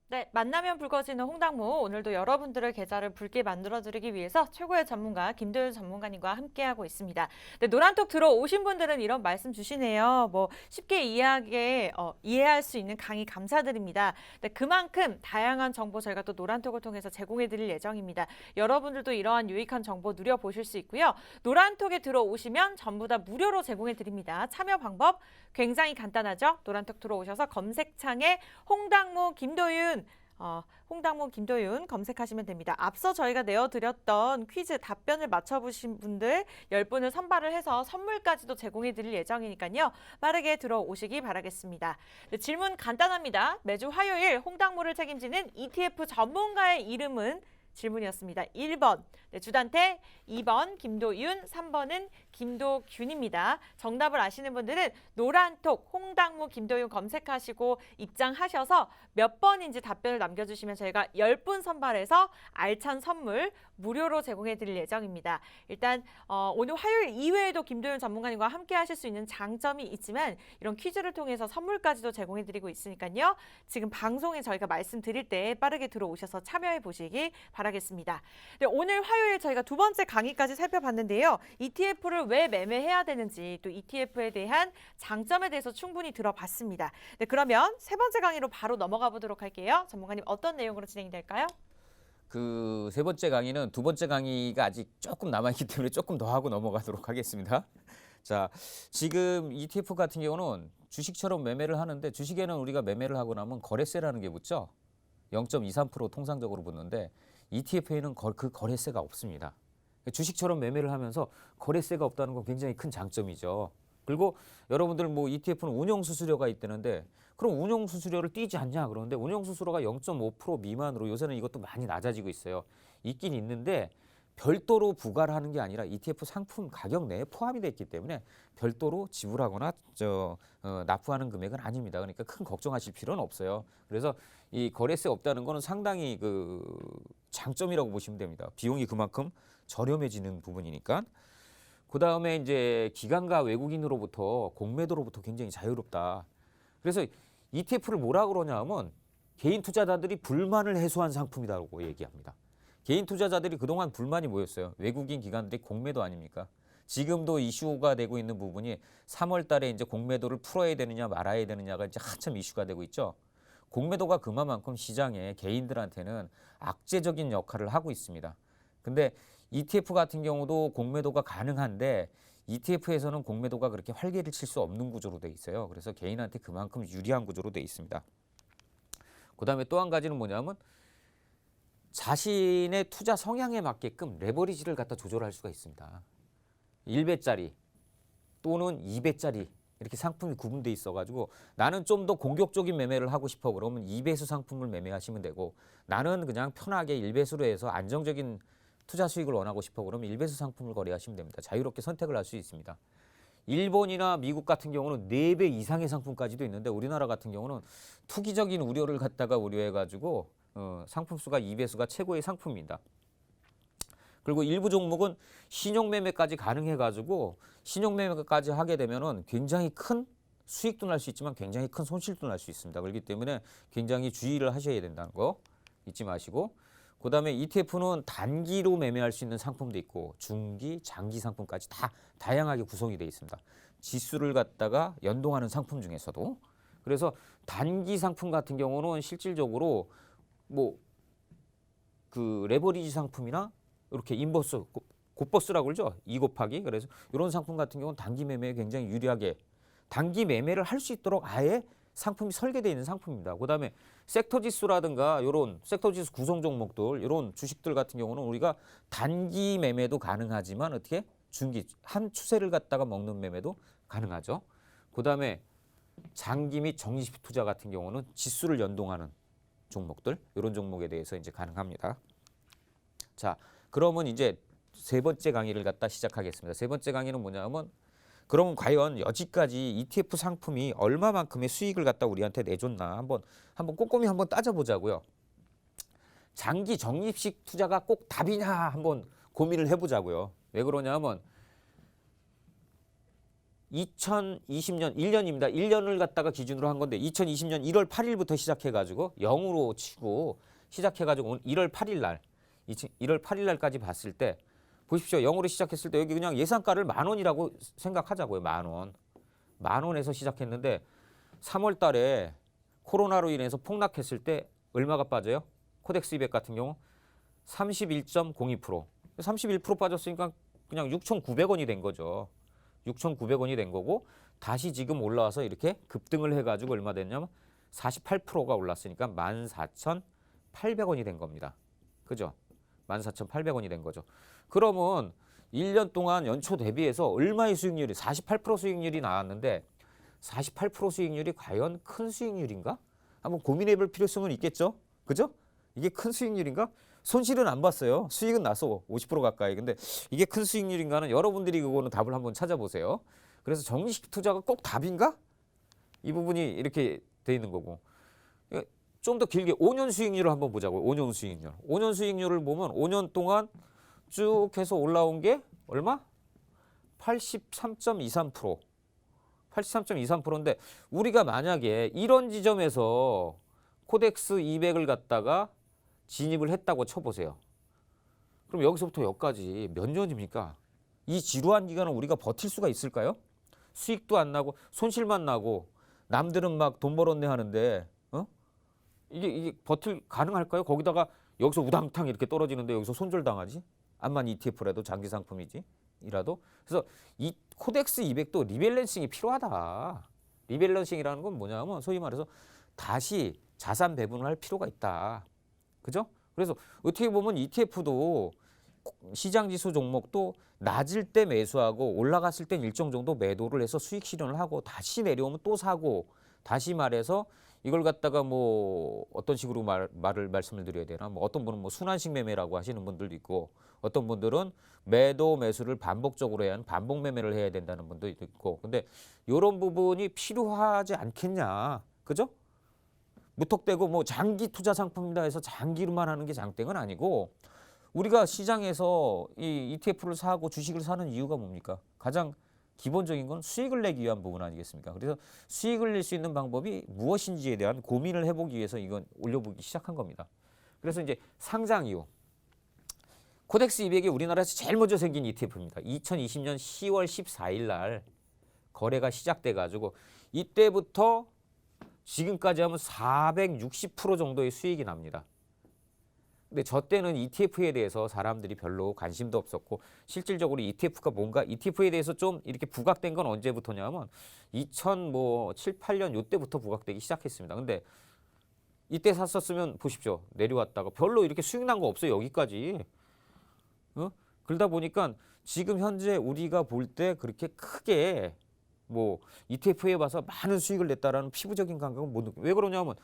네, 만나면 붉어지는 홍당무, 오늘도 여러분들의 계좌를 붉게 만들어드리기 위해서 최고의 전문가 김도윤 전문가님과 함께하고 있습니다. 네, 노란톡 들어오신 분들은 이런 말씀 주시네요. 뭐 쉽게 이해할 수 있는 강의 감사드립니다. 네, 그만큼 다양한 정보 저희가 또 노란톡을 통해서 제공해드릴 예정입니다. 여러분들도 이러한 유익한 정보 누려보실 수 있고요. 노란톡에 들어오시면 전부 다 무료로 제공해드립니다. 참여 방법 굉장히 간단하죠. 노란톡 들어오셔서 검색창에 홍당무 김도윤 검색하시면 됩니다. 앞서 저희가 내어드렸던 퀴즈 답변을 맞춰보신 분들 10분을 선발을 해서 선물까지도 제공해드릴 예정이니까요. 빠르게 들어오시기 바라겠습니다. 네, 질문 간단합니다. 매주 화요일 홍당무를 책임지는 ETF 전문가의 이름은 질문이었습니다. 1번 주단태, 2번 김도윤, 3번은 김도균입니다. 정답을 아시는 분들은 노란톡 홍당무 김도윤 검색하시고 입장하셔서 몇 번인지 답변을 남겨주시면 저희가 10분 선발해서 알찬 선물 무료로 제공해드릴 예정입니다. 일단 오늘 화요일 이외에도 김도윤 전문가님과 함께 하실 수 있는 장점이 있지만 이런 퀴즈를 통해서 선물까지도 제공해드리고 있으니까요. 지금 방송에 저희가 말씀드릴 때 빠르게 들어오셔서 참여해 보시기 바라겠습니다. 네, 오늘 화요일 저희가 두 번째 강의까지 살펴봤는데요. ETF를 왜 매매해야 되는지 또 ETF에 대한 장점에 대해서 충분히 들어봤습니다. 네, 그러면 세 번째 강의로 바로 넘어가 보도록 할게요. 전문가님 어떤 내용으로 진행이 될까요? 그 세 번째 강의는 두 번째 강의가 아직 조금 남아있기 때문에 조금 더 하고 넘어가도록 하겠습니다. 자, 지금 ETF 같은 경우는 주식처럼 매매를 하는데 주식에는 우리가 매매를 하고 나면 거래세라는 게 붙죠. 0.23% 통상적으로 붙는데 ETF에는 그 거래세가 없습니다. 주식처럼 매매를 하면서 거래세가 없다는 건 굉장히 큰 장점이죠. 그리고 여러분들 뭐 ETF는 운용수수료가 있다는데 그럼 운용수수료를 띄지 않냐 그러는데 운용수수료가 0.5% 미만으로 요새는 이것도 많이 낮아지고 있어요. 있긴 있는데 별도로 부과를 하는 게 아니라 ETF 상품 가격 내에 포함이 됐기 때문에 별도로 지불하거나 납부하는 금액은 아닙니다. 그러니까 큰 걱정하실 필요는 없어요. 그래서 이 거래세 없다는 거는 상당히 그 장점이라고 보시면 됩니다. 비용이 그만큼 저렴해지는 부분이니까. 그 다음에 이제 기관과 외국인으로부터 공매도로부터 굉장히 자유롭다. 그래서 ETF를 뭐라 그러냐 하면 개인 투자자들이 불만을 해소한 상품이라고 얘기합니다. 개인 투자자들이 그동안 불만이 뭐였어요? 외국인 기관들이 공매도 아닙니까? 지금도 이슈가 되고 있는 부분이 3월 달에 이제 공매도를 풀어야 되느냐 말아야 되느냐가 이제 한참 이슈가 되고 있죠. 공매도가 그만큼 시장에 개인들한테는 악재적인 역할을 하고 있습니다. 근데 ETF 같은 경우도 공매도가 가능한데 ETF에서는 공매도가 그렇게 활개를 칠 수 없는 구조로 돼 있어요. 그래서 개인한테 그만큼 유리한 구조로 돼 있습니다. 그다음에 또 한 가지는 뭐냐면 자신의 투자 성향에 맞게끔 레버리지를 갖다 조절할 수가 있습니다. 1배짜리 또는 2배짜리 이렇게 상품이 구분돼 있어가지고 나는 좀 더 공격적인 매매를 하고 싶어 그러면 2배수 상품을 매매하시면 되고 나는 그냥 편하게 1배수로 해서 안정적인 투자 수익을 원하고 싶어 그러면 1배수 상품을 거래하시면 됩니다. 자유롭게 선택을 할 수 있습니다. 일본이나 미국 같은 경우는 4배 이상의 상품까지도 있는데 우리나라 같은 경우는 투기적인 우려를 갖다가 우려해가지고 상품 수가 2배수가 최고의 상품입니다. 그리고 일부 종목은 신용매매까지 가능해가지고 신용매매까지 하게 되면은 굉장히 큰 수익도 날 수 있지만 굉장히 큰 손실도 날 수 있습니다. 그렇기 때문에 굉장히 주의를 하셔야 된다는 거 잊지 마시고 그 다음에 ETF는 단기로 매매할 수 있는 상품도 있고 중기, 장기 상품까지 다 다양하게 구성이 되어 있습니다. 지수를 갖다가 연동하는 상품 중에서도 그래서 단기 상품 같은 경우는 실질적으로 뭐 그 레버리지 상품이나 이렇게 인버스, 곱버스라고 그러죠. 2 곱하기. 그래서 이런 상품 같은 경우는 단기 매매에 굉장히 유리하게 단기 매매를 할 수 있도록 아예 상품이 설계되어 있는 상품입니다. 그다음에 섹터 지수라든가 이런 섹터 지수 구성 종목들 이런 주식들 같은 경우는 우리가 단기 매매도 가능하지만 어떻게 중기 한 추세를 갖다가 먹는 매매도 가능하죠. 그다음에 장기 및 적립식 투자 같은 경우는 지수를 연동하는 종목들 이런 종목에 대해서 이제 가능합니다. 자, 그러면 이제 세 번째 강의를 갖다 시작하겠습니다. 세 번째 강의는 뭐냐면 그러면 과연 여지까지 ETF 상품이 얼마만큼의 수익을 갖다 우리한테 내줬나 한번 꼼꼼히 한번 따져보자고요. 장기 적립식 투자가 꼭 답이냐 한번 고민을 해보자고요. 왜 그러냐면 2020년 1년입니다. 1년을 갖다가 기준으로 한 건데 2020년 1월 8일부터 시작해가지고 0으로 치고 시작해가지고 오늘 1월 8일 날 1월 8일 날까지 봤을 때 보십시오. 0으로 시작했을 때 여기 그냥 예상가를 10,000원이라고 생각하자고요. 10,000원. 10,000원에서 시작했는데 3월 달에 코로나로 인해서 폭락했을 때 얼마가 빠져요? 코덱스 200 같은 경우 31.02%. 31% 빠졌으니까 그냥 6,900원이 된 거죠. 6,900원이 된 거고 다시 지금 올라와서 이렇게 급등을 해가지고 얼마 됐냐면 48%가 올랐으니까 14,800원이 된 겁니다. 그죠? 14,800원이 된 거죠. 그러면 1년 동안 연초 대비해서 얼마의 수익률이 48% 수익률이 나왔는데 48% 수익률이 과연 큰 수익률인가? 한번 고민해 볼 필요성은 있겠죠? 그죠? 이게 큰 수익률인가? 손실은 안 봤어요. 수익은 났어. 50% 가까이. 근데 이게 큰 수익률인가는 여러분들이 그거는 답을 한번 찾아보세요. 그래서 정식 투자가 꼭 답인가? 이 부분이 이렇게 돼 있는 거고. 좀 더 길게 5년 수익률을 한번 보자고요. 5년 수익률. 5년 수익률을 보면 5년 동안 쭉 해서 올라온 게 얼마? 83.23%. 83.23%인데 우리가 만약에 이런 지점에서 코덱스 200을 갖다가 진입을 했다고 쳐보세요. 그럼 여기서부터 여기까지 몇 년입니까? 이 지루한 기간을 우리가 버틸 수가 있을까요? 수익도 안 나고 손실만 나고 남들은 막 돈 벌었네 하는데 이게 버틸 가능할까요? 거기다가 여기서 우당탕 이렇게 떨어지는데 여기서 손절당하지? 암만 ETF라도 장기 상품이지 이라도. 그래서 이 코덱스 200도 리밸런싱이 필요하다. 리밸런싱이라는 건 뭐냐면 소위 말해서 다시 자산 배분을 할 필요가 있다. 그죠? 그래서 어떻게 보면 ETF도 시장 지수 종목도 낮을 때 매수하고 올라갔을 땐 일정 정도 매도를 해서 수익 실현을 하고 다시 내려오면 또 사고, 다시 말해서 이걸 갖다가 뭐 어떤 식으로 말씀을 드려야 되나? 뭐 어떤 분은 뭐 순환식 매매라고 하시는 분들도 있고, 어떤 분들은 매도 매수를 반복적으로 해야 하는 반복 매매를 해야 된다는 분도 있고. 근데 이런 부분이 필요하지 않겠냐? 그죠? 무턱대고 뭐 장기 투자 상품이다 해서 장기로만 하는 게 장땡은 아니고, 우리가 시장에서 이 ETF를 사고 주식을 사는 이유가 뭡니까? 가장 기본적인 건 수익을 내기 위한 부분 아니겠습니까? 그래서 수익을 낼 수 있는 방법이 무엇인지에 대한 고민을 해보기 위해서 이건 올려보기 시작한 겁니다. 그래서 이제 상장 이후 코덱스 200이 우리나라에서 제일 먼저 생긴 ETF입니다. 2020년 10월 14일 날 거래가 시작돼 가지고 이때부터 지금까지 하면 460% 정도의 수익이 납니다. 근데 저 때는 ETF에 대해서 사람들이 별로 관심도 없었고, 실질적으로 ETF가 뭔가, ETF에 대해서 좀 이렇게 부각된 건 언제부터냐면 2007, 8년 이때부터 부각되기 시작했습니다. 근데 이때 샀었으면 보십시오. 내려왔다가 별로 이렇게 수익 난 거 없어요. 여기까지. 그러다 보니까 지금 현재 우리가 볼 때 그렇게 크게 뭐 ETF에 봐서 많은 수익을 냈다라는 피부적인 감각은 못 느껴요. 왜 그러냐면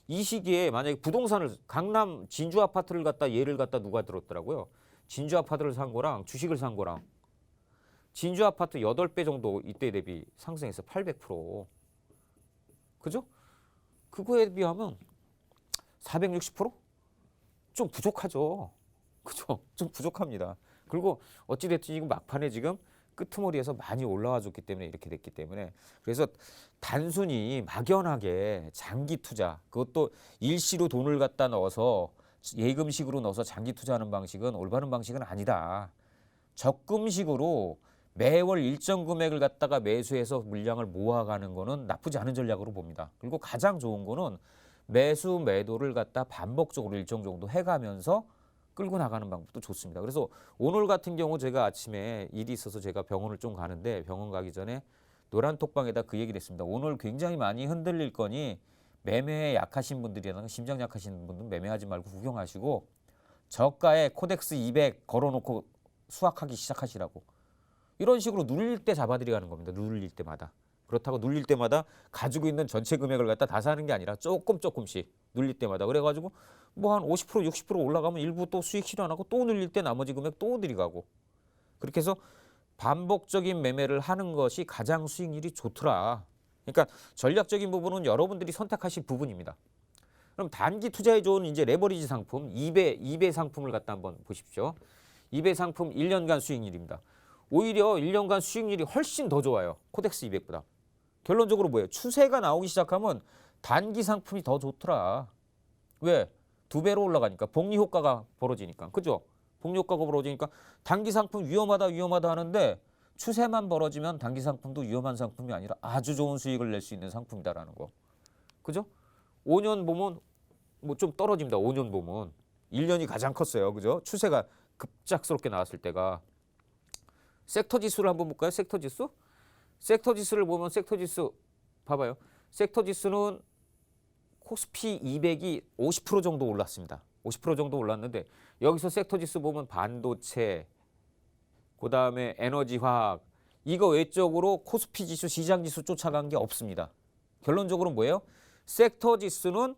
이 시기에 만약에 부동산을, 강남 진주 아파트를 갖다 예를 갖다 누가 들었더라고요. 진주 아파트를 산 거랑 주식을 산 거랑 진주 아파트 8배 정도 이때 대비 상승해서 800%. 그죠? 그거에 비하면 460%? 좀 부족하죠. 그죠? 좀 부족합니다. 그리고 어찌됐든 지금 막판에 지금 끄트머리에서 많이 올라와 줬기 때문에 이렇게 됐기 때문에, 그래서 단순히 막연하게 장기 투자, 그것도 일시로 돈을 갖다 넣어서 예금식으로 넣어서 장기 투자하는 방식은 올바른 방식은 아니다. 적금식으로 매월 일정 금액을 갖다가 매수해서 물량을 모아가는 거는 나쁘지 않은 전략으로 봅니다. 그리고 가장 좋은 거는 매수 매도를 갖다 반복적으로 일정 정도 해가면서 끌고 나가는 방법도 좋습니다. 그래서 오늘 같은 경우 제가 아침에 일이 있어서 제가 병원을 좀 가는데, 병원 가기 전에 노란톡방에다 그 얘기를 했습니다. 오늘 굉장히 많이 흔들릴 거니 매매에 약하신 분들이나 심장 약하신 분들은 매매하지 말고 구경하시고 저가에 코덱스 200 걸어놓고 수확하기 시작하시라고. 이런 식으로 눌릴 때 잡아들여가는 겁니다. 눌릴 때마다. 그렇다고 눌릴 때마다 가지고 있는 전체 금액을 갖다 다 사는 게 아니라 조금씩 눌릴 때마다. 그래가지고 뭐 한 50% 60% 올라가면 일부 또 수익 실현하고 또 눌릴 때 나머지 금액 또 들이가고, 그렇게 해서 반복적인 매매를 하는 것이 가장 수익률이 좋더라. 그러니까 전략적인 부분은 여러분들이 선택하실 부분입니다. 그럼 단기 투자에 좋은 이제 레버리지 상품 2배 상품을 갖다 한번 보십시오. 2배 상품 1년간 수익률입니다. 오히려 1년간 수익률이 훨씬 더 좋아요. 코덱스 200보다. 결론적으로 뭐예요? 추세가 나오기 시작하면 단기 상품이 더 좋더라. 왜? 2배로 올라가니까 복리 효과가 벌어지니까. 그죠? 복리 효과가 벌어지니까 단기 상품 위험하다 하는데 추세만 벌어지면 단기 상품도 위험한 상품이 아니라 아주 좋은 수익을 낼 수 있는 상품이다라는 거. 그죠? 5년 보면 뭐 좀 떨어집니다. 5년 보면 1년이 가장 컸어요. 그죠? 추세가 급작스럽게 나왔을 때가. 섹터 지수를 한번 볼까요? 섹터 지수? 섹터 지수를 보면 섹터 지수 봐봐요. 섹터 지수는 코스피 200이 50% 정도 올랐습니다. 50% 정도 올랐는데 여기서 섹터 지수 보면 반도체, 그다음에 에너지 화학 이거 외적으로 코스피 지수, 시장 지수 쫓아간 게 없습니다. 결론적으로 뭐예요? 섹터 지수는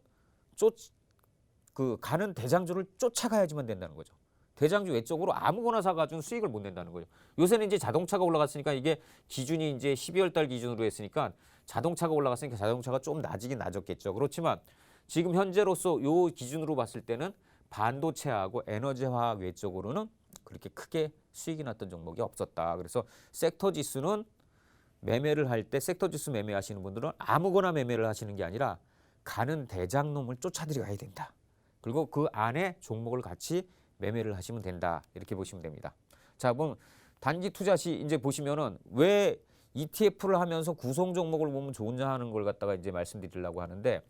가는 대장주를 쫓아가야지만 된다는 거죠. 대장주 외적으로 아무거나 사가지고 수익을 못 낸다는 거죠. 요새는 이제 자동차가 올라갔으니까 이게 기준이 이제 12월 달 기준으로 했으니까 자동차가 올라갔으니까 자동차가 좀 낮긴 낮았겠죠. 그렇지만 지금 현재로서 요 기준으로 봤을 때는 반도체하고 에너지 화학 외적으로는 그렇게 크게 수익이 났던 종목이 없었다. 그래서 섹터 지수는 매매를 할 때 섹터 지수 매매하시는 분들은 아무거나 매매를 하시는 게 아니라 가는 대장놈을 쫓아들어가야 된다. 그리고 그 안에 종목을 같이 매매를 하시면 된다. 이렇게 보시면 됩니다. 자, 그럼 단기 투자 시 이제 보시면은 왜 ETF를 하면서 구성 종목을 보면 좋은지 하는 걸 갖다가 이제 말씀드리려고 하는데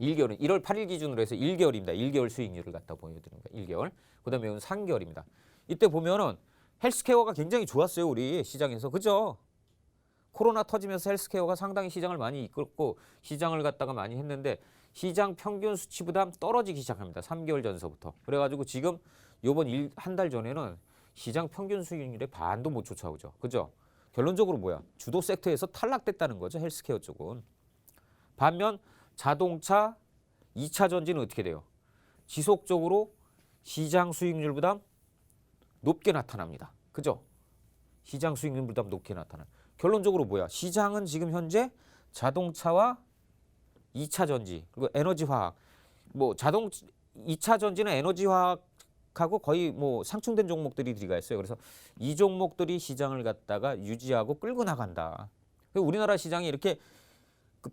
1개월은 1월 8일 기준으로 해서 1개월입니다. 1개월 수익률을 갖다 보여드립니다. 1개월. 그다음에 이건 3개월입니다. 이때 보면은 헬스케어가 굉장히 좋았어요. 우리 시장에서. 그죠? 코로나 터지면서 헬스케어가 상당히 시장을 많이 이끌고 시장을 갖다가 많이 했는데 시장 평균 수치보다 떨어지기 시작합니다. 3개월 전서부터. 그래가지고 지금 요번 한 달 전에는 시장 평균 수익률의 반도 못 쫓아오죠. 그죠? 결론적으로 뭐야? 주도 섹터에서 탈락됐다는 거죠. 헬스케어 쪽은. 반면 자동차, 2차 전지는 어떻게 돼요? 지속적으로 시장 수익률보다 높게 나타납니다. 그죠? 시장 수익률보다 높게 나타나요. 결론적으로 뭐야? 시장은 지금 현재 자동차와 2차 전지 그리고 에너지 화학 뭐 2차 전지는 에너지 화학하고 거의 뭐 상충된 종목들이 들어가 있어요. 그래서 이 종목들이 시장을 갖다가 유지하고 끌고 나간다. 우리나라 시장이 이렇게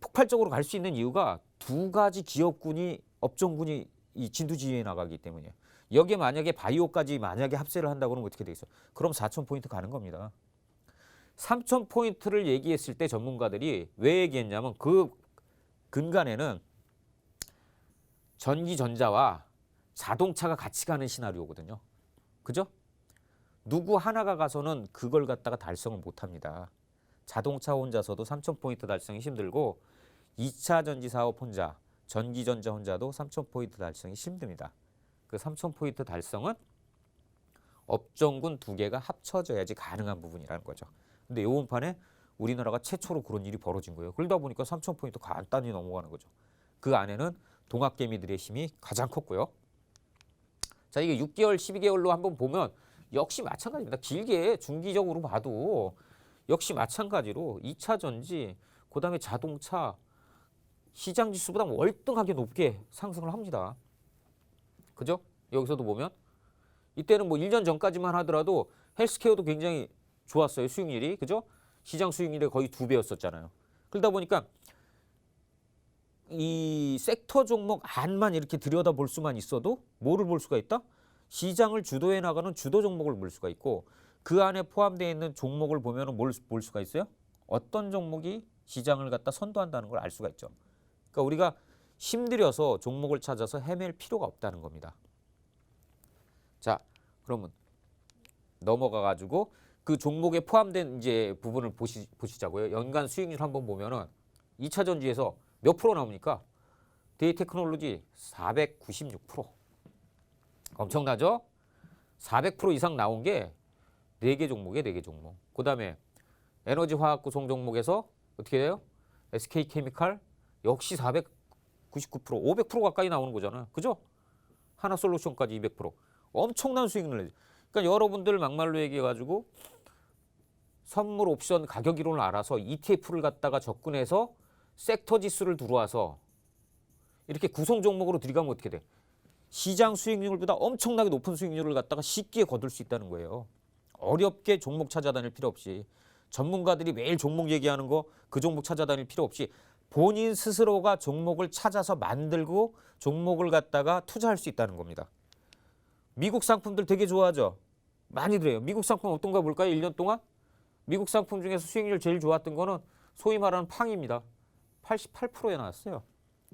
폭발적으로 갈 수 있는 이유가 두 가지 기업군이 업종군이 이 진두지휘해 나가기 때문이에요. 여기에 만약에 바이오까지 만약에 합세를 한다고 그러면 어떻게 돼 있어? 그럼 4,000포인트 가는 겁니다. 3,000포인트를 얘기했을 때 전문가들이 왜 얘기했냐면 그 근간에는 전기 전자와 자동차가 같이 가는 시나리오거든요. 그죠? 누구 하나가 가서는 그걸 갖다가 달성을 못 합니다. 자동차 혼자서도 3,000포인트 달성이 힘들고 2차 전지 사업 혼자, 전기 전자 혼자도 3,000포인트 달성이 힘듭니다. 그 3,000포인트 달성은 업종군 두 개가 합쳐져야지 가능한 부분이라는 거죠. 근데 이번 판에 우리나라가 최초로 그런 일이 벌어진 거예요. 그러다 보니까 3,000포인트 간단히 넘어가는 거죠. 그 안에는 동학개미들의 힘이 가장 컸고요. 자, 이게 6개월, 12개월로 한번 보면 역시 마찬가지입니다. 길게 중기적으로 봐도 역시 마찬가지로 2차 전지, 그다음에 자동차, 시장 지수보다 월등하게 높게 상승을 합니다. 그죠? 여기서도 보면 이때는 뭐 1년 전까지만 하더라도 헬스케어도 굉장히 좋았어요. 수익률이. 그죠? 시장 수익률이 거의 2배였었잖아요. 그러다 보니까 이 섹터 종목 안만 이렇게 들여다볼 수만 있어도 뭐를 볼 수가 있다? 시장을 주도해 나가는 주도 종목을 볼 수가 있고 그 안에 포함되어 있는 종목을 보면 뭘 볼 수가 있어요? 어떤 종목이 시장을 갖다 선도한다는 걸 알 수가 있죠. 그러니까 우리가 힘들여서 종목을 찾아서 헤맬 필요가 없다는 겁니다. 자, 그러면 넘어가 가지고 그 종목에 포함된 이제 부분을 보시자고요. 연간 수익률 한번 보면은 2차 전지에서 몇 프로 나옵니까? 데이테크놀로지 496%. 엄청나죠? 400% 이상 나온 게 4개 종목이에요, 4개 종목. 그다음에 에너지 화학 구성 종목에서 어떻게 돼요? SK케미칼 역시 499%, 500% 가까이 나오는 거잖아요. 그죠? 하나솔루션까지 200%. 엄청난 수익을 내죠. 그러니까 여러분들 막말로 얘기해가지고 선물 옵션 가격 이론을 알아서 ETF를 갖다가 접근해서 섹터 지수를 들어와서 이렇게 구성 종목으로 들어가면 어떻게 돼? 시장 수익률보다 엄청나게 높은 수익률을 갖다가 쉽게 거둘 수 있다는 거예요. 어렵게 종목 찾아다닐 필요 없이 전문가들이 매일 종목 얘기하는 거 그 종목 찾아다닐 필요 없이 본인 스스로가 종목을 찾아서 만들고 종목을 갖다가 투자할 수 있다는 겁니다. 미국 상품들 되게 좋아하죠. 많이 들어요. 미국 상품 어떤 거 볼까요? 1년 동안? 미국 상품 중에서 수익률 제일 좋았던 거는 소위 말하는 팡입니다. 88%에 나왔어요.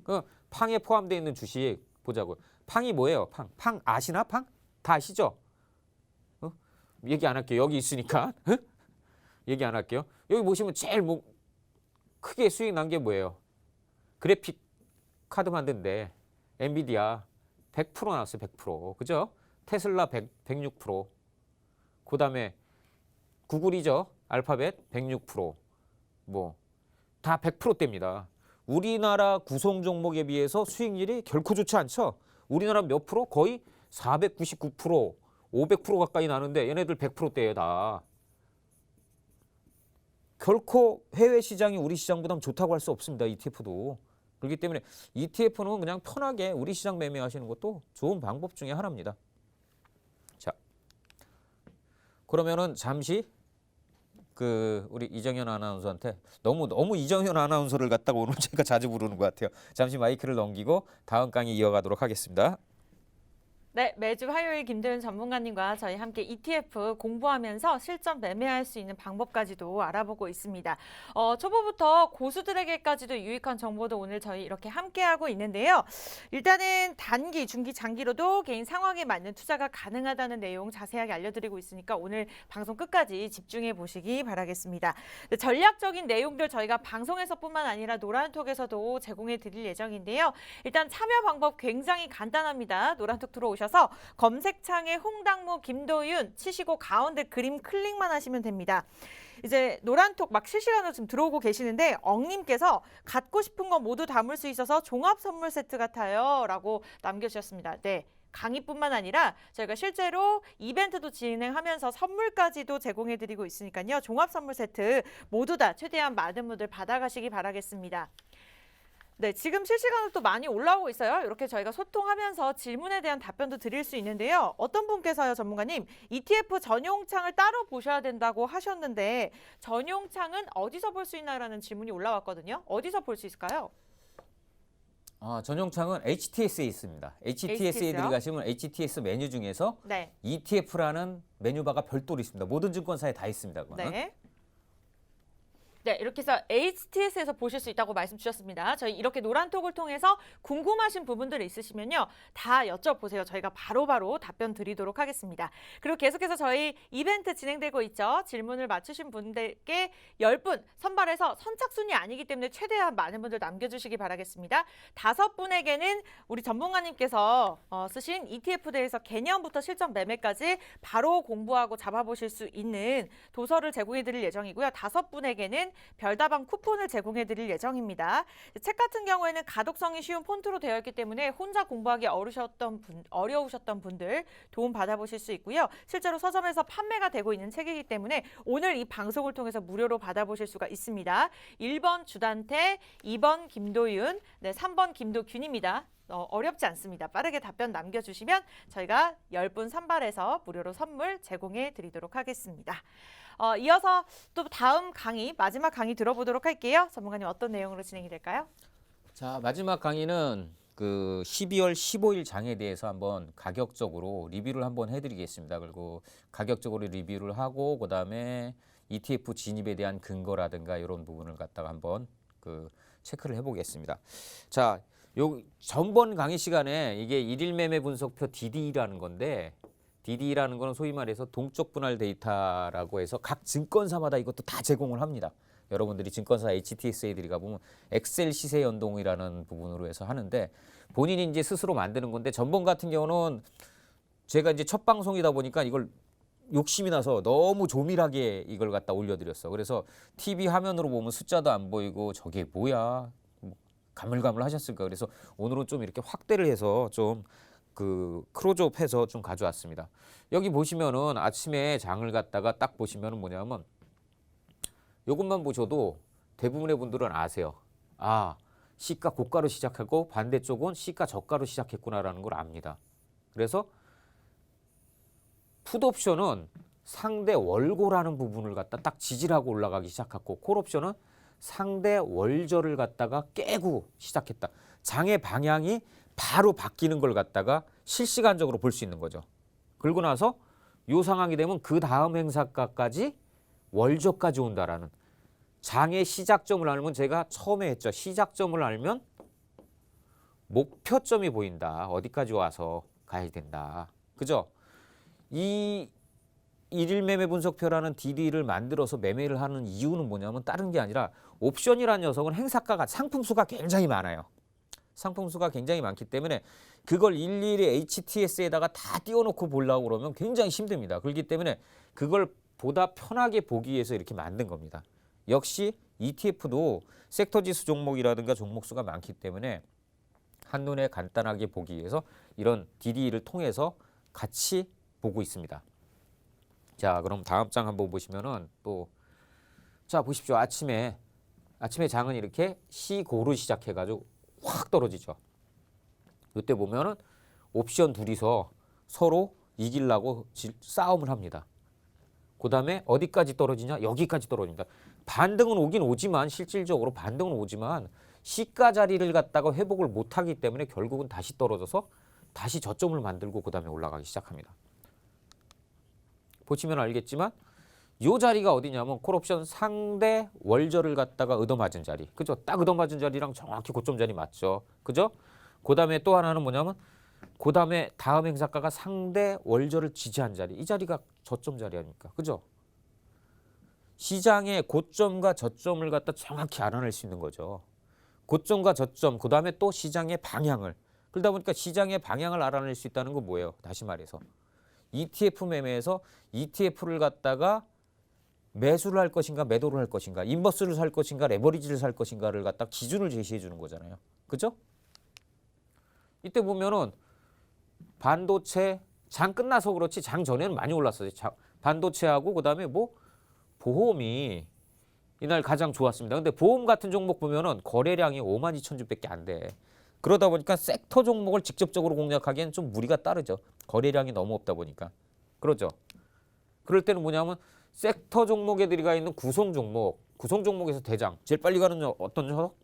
그 팡에 포함되어 있는 주식 보자고요. 팡이 뭐예요? 팡. 팡 아시나? 팡? 다 아시죠? 얘기 안 할게요. 여기 있으니까. 얘기 안 할게요. 여기 보시면 제일 크게 수익 난 게 뭐예요? 그래픽 카드 만드는데 엔비디아 100% 나왔어요. 100%. 그죠? 테슬라 106%. 그다음에 구글이죠. 알파벳 106%. 뭐 다 100%대입니다. 우리나라 구성 종목에 비해서 수익률이 결코 좋지 않죠. 우리나라 몇 프로? 거의 499%, 500% 가까이 나는데 얘네들 100%대예요 다. 결코 해외 시장이 우리 시장보다 좋다고 할 수 없습니다. ETF도. 그렇기 때문에 ETF는 그냥 편하게 우리 시장 매매하시는 것도 좋은 방법 중에 하나입니다. 자, 그러면은 잠시 우리 이정현 아나운서한테 너무 이정현 아나운서를 갖다가 오늘 제가 자주 부르는 것 같아요. 잠시 마이크를 넘기고 다음 강의 이어가도록 하겠습니다. 네, 매주 화요일 김도윤 전문가님과 저희 함께 ETF 공부하면서 실전 매매할 수 있는 방법까지도 알아보고 있습니다. 초보부터 고수들에게까지도 유익한 정보도 오늘 저희 이렇게 함께하고 있는데요. 일단은 단기, 중기, 장기로도 개인 상황에 맞는 투자가 가능하다는 내용 자세하게 알려드리고 있으니까 오늘 방송 끝까지 집중해 보시기 바라겠습니다. 네, 전략적인 내용들 저희가 방송에서뿐만 아니라 노란톡에서도 제공해 드릴 예정인데요. 일단 참여 방법 굉장히 간단합니다. 노란톡 들어오셔서 검색창에 홍당무 김도윤 치시고 가운데 그림 클릭만 하시면 됩니다. 이제 노란톡 막 실시간으로 지금 들어오고 계시는데 엉님께서 갖고 싶은 거 모두 담을 수 있어서 종합 선물 세트 같아요 라고 남겨주셨습니다. 네. 강의뿐만 아니라 저희가 실제로 이벤트도 진행하면서 선물까지도 제공해드리고 있으니까요. 종합 선물 세트 모두 다 최대한 많은 분들 받아가시기 바라겠습니다. 네, 지금 실시간으로 또 많이 올라오고 있어요. 이렇게 저희가 소통하면서 질문에 대한 답변도 드릴 수 있는데요. 어떤 분께서요, 전문가님, ETF 전용창을 따로 보셔야 된다고 하셨는데 전용창은 어디서 볼 수 있나라는 질문이 올라왔거든요. 어디서 볼 수 있을까요? 전용창은 HTS에 있습니다. HTS에 들어가시면 HTS 메뉴 중에서 네. ETF라는 메뉴바가 별도로 있습니다. 모든 증권사에 다 있습니다. 그거는. 네. 네, 이렇게 해서 HTS에서 보실 수 있다고 말씀 주셨습니다. 저희 이렇게 노란톡을 통해서 궁금하신 부분들 있으시면요. 다 여쭤보세요. 저희가 바로바로 답변 드리도록 하겠습니다. 그리고 계속해서 저희 이벤트 진행되고 있죠. 질문을 맞추신 분들께 10분 선발해서 선착순이 아니기 때문에 최대한 많은 분들 남겨주시기 바라겠습니다. 5분에게는 우리 전문가님께서 쓰신 ETF에 대해서 개념부터 실전 매매까지 바로 공부하고 잡아보실 수 있는 도서를 제공해드릴 예정이고요. 5분에게는 별다방 쿠폰을 제공해드릴 예정입니다. 책 같은 경우에는 가독성이 쉬운 폰트로 되어 있기 때문에 혼자 공부하기 어려우셨던 분들 도움 받아보실 수 있고요. 실제로 서점에서 판매가 되고 있는 책이기 때문에 오늘 이 방송을 통해서 무료로 받아보실 수가 있습니다. 1번 주단태, 2번 김도윤, 네, 3번 김도균입니다. 어렵지 않습니다. 빠르게 답변 남겨주시면 저희가 10분 선발해서 무료로 선물 제공해 드리도록 하겠습니다. 이어서 또 다음 강의, 마지막 강의 들어보도록 할게요. 전문가님 어떤 내용으로 진행이 될까요? 자, 마지막 강의는 12월 15일 장에 대해서 한번 가격적으로 리뷰를 한번 해드리겠습니다. 그리고 가격적으로 리뷰를 하고 그다음에 ETF 진입에 대한 근거라든가 이런 부분을 갖다가 한번 체크를 해보겠습니다. 자, 전번 강의 시간에 이게 일일 매매 분석표 DD라는 건데 DD라는 거는 소위 말해서 동적 분할 데이터라고 해서 각 증권사마다 이것도 다 제공을 합니다. 여러분들이 증권사 HTSA들이 가보면 엑셀 시세 연동이라는 부분으로 해서 하는데 본인이 이제 스스로 만드는 건데 전번 같은 경우는 제가 이제 첫 방송이다 보니까 이걸 욕심이 나서 너무 조밀하게 이걸 갖다 올려드렸어. 그래서 TV 화면으로 보면 숫자도 안 보이고 저게 뭐야? 가물가물 하셨을 거예요. 그래서 오늘은 좀 이렇게 확대를 해서 좀 크로즈업해서 좀 가져왔습니다. 여기 보시면은 아침에 장을 갖다가 딱 보시면은 뭐냐면 이것만 보셔도 대부분의 분들은 아세요. 아, 시가 고가로 시작하고 반대쪽은 시가 저가로 시작했구나라는 걸 압니다. 그래서 풋옵션은 상대 월고라는 부분을 갖다 딱 지지하고 올라가기 시작했고, 콜옵션은 상대 월저를 갖다가 깨고 시작했다. 장의 방향이 바로 바뀌는 걸 갖다가 실시간적으로 볼 수 있는 거죠. 그러고 나서 이 상황이 되면 그 다음 행사가까지 월저까지 온다라는, 장의 시작점을 알면, 제가 처음에 했죠. 시작점을 알면 목표점이 보인다. 어디까지 와서 가야 된다. 그죠? 이 일일 매매 분석표라는 DD를 만들어서 매매를 하는 이유는 뭐냐면 다른 게 아니라, 옵션이라는 녀석은 행사가가, 상품수가 굉장히 많아요. 상품수가 굉장히 많기 때문에 그걸 일일이 HTS에다가 다 띄워놓고 보려고 그러면 굉장히 힘듭니다. 그렇기 때문에 그걸 보다 편하게 보기 위해서 이렇게 만든 겁니다. 역시 ETF도 섹터 지수 종목이라든가 종목수가 많기 때문에 한눈에 간단하게 보기 위해서 이런 DD를 통해서 같이 보고 있습니다. 자, 그럼 다음 장 한번 보시면은 또, 자, 보십시오. 아침에 장은 이렇게 시고로 시작해가지고 확 떨어지죠. 이때 보면은 옵션 둘이서 서로 이기려고 싸움을 합니다. 그 다음에 어디까지 떨어지냐? 여기까지 떨어집니다. 반등은 오긴 오지만, 실질적으로 반등은 오지만 시가 자리를 갖다가 회복을 못하기 때문에 결국은 다시 떨어져서 다시 저점을 만들고 그 다음에 올라가기 시작합니다. 보시면 알겠지만 이 자리가 어디냐면 콜옵션 상대 월저를 갖다가 얻어맞은 자리. 그죠? 딱 얻어맞은 자리랑 정확히 고점 자리 맞죠? 그죠? 그 다음에 또 하나는 뭐냐면, 그 다음에 다음 행사가가 상대 월저를 지지한 자리. 이 자리가 저점 자리 아닙니까? 그죠? 시장의 고점과 저점을 갖다 정확히 알아낼 수 있는 거죠. 고점과 저점, 그 다음에 또 시장의 방향을. 그러다 보니까 시장의 방향을 알아낼 수 있다는 건 뭐예요? 다시 말해서 ETF 매매에서 ETF를 갖다가 매수를 할 것인가 매도를 할 것인가, 인버스를 살 것인가 레버리지를 살 것인가를 갖다 기준을 제시해 주는 거잖아요. 그죠? 이때 보면은 반도체 장 끝나서 그렇지 장 전에는 많이 올랐어요. 반도체하고 그다음에 뭐 보험이 이날 가장 좋았습니다. 근데 보험 같은 종목 보면은 거래량이 52,000주밖에 안 돼. 그러다 보니까 섹터 종목을 직접적으로 공략하기엔 좀 무리가 따르죠. 거래량이 너무 없다 보니까. 그러죠. 그럴 때는 뭐냐면 섹터 종목에 들어가 있는 구성 종목에서 대장, 제일 빨리 가는 어떤 녀석?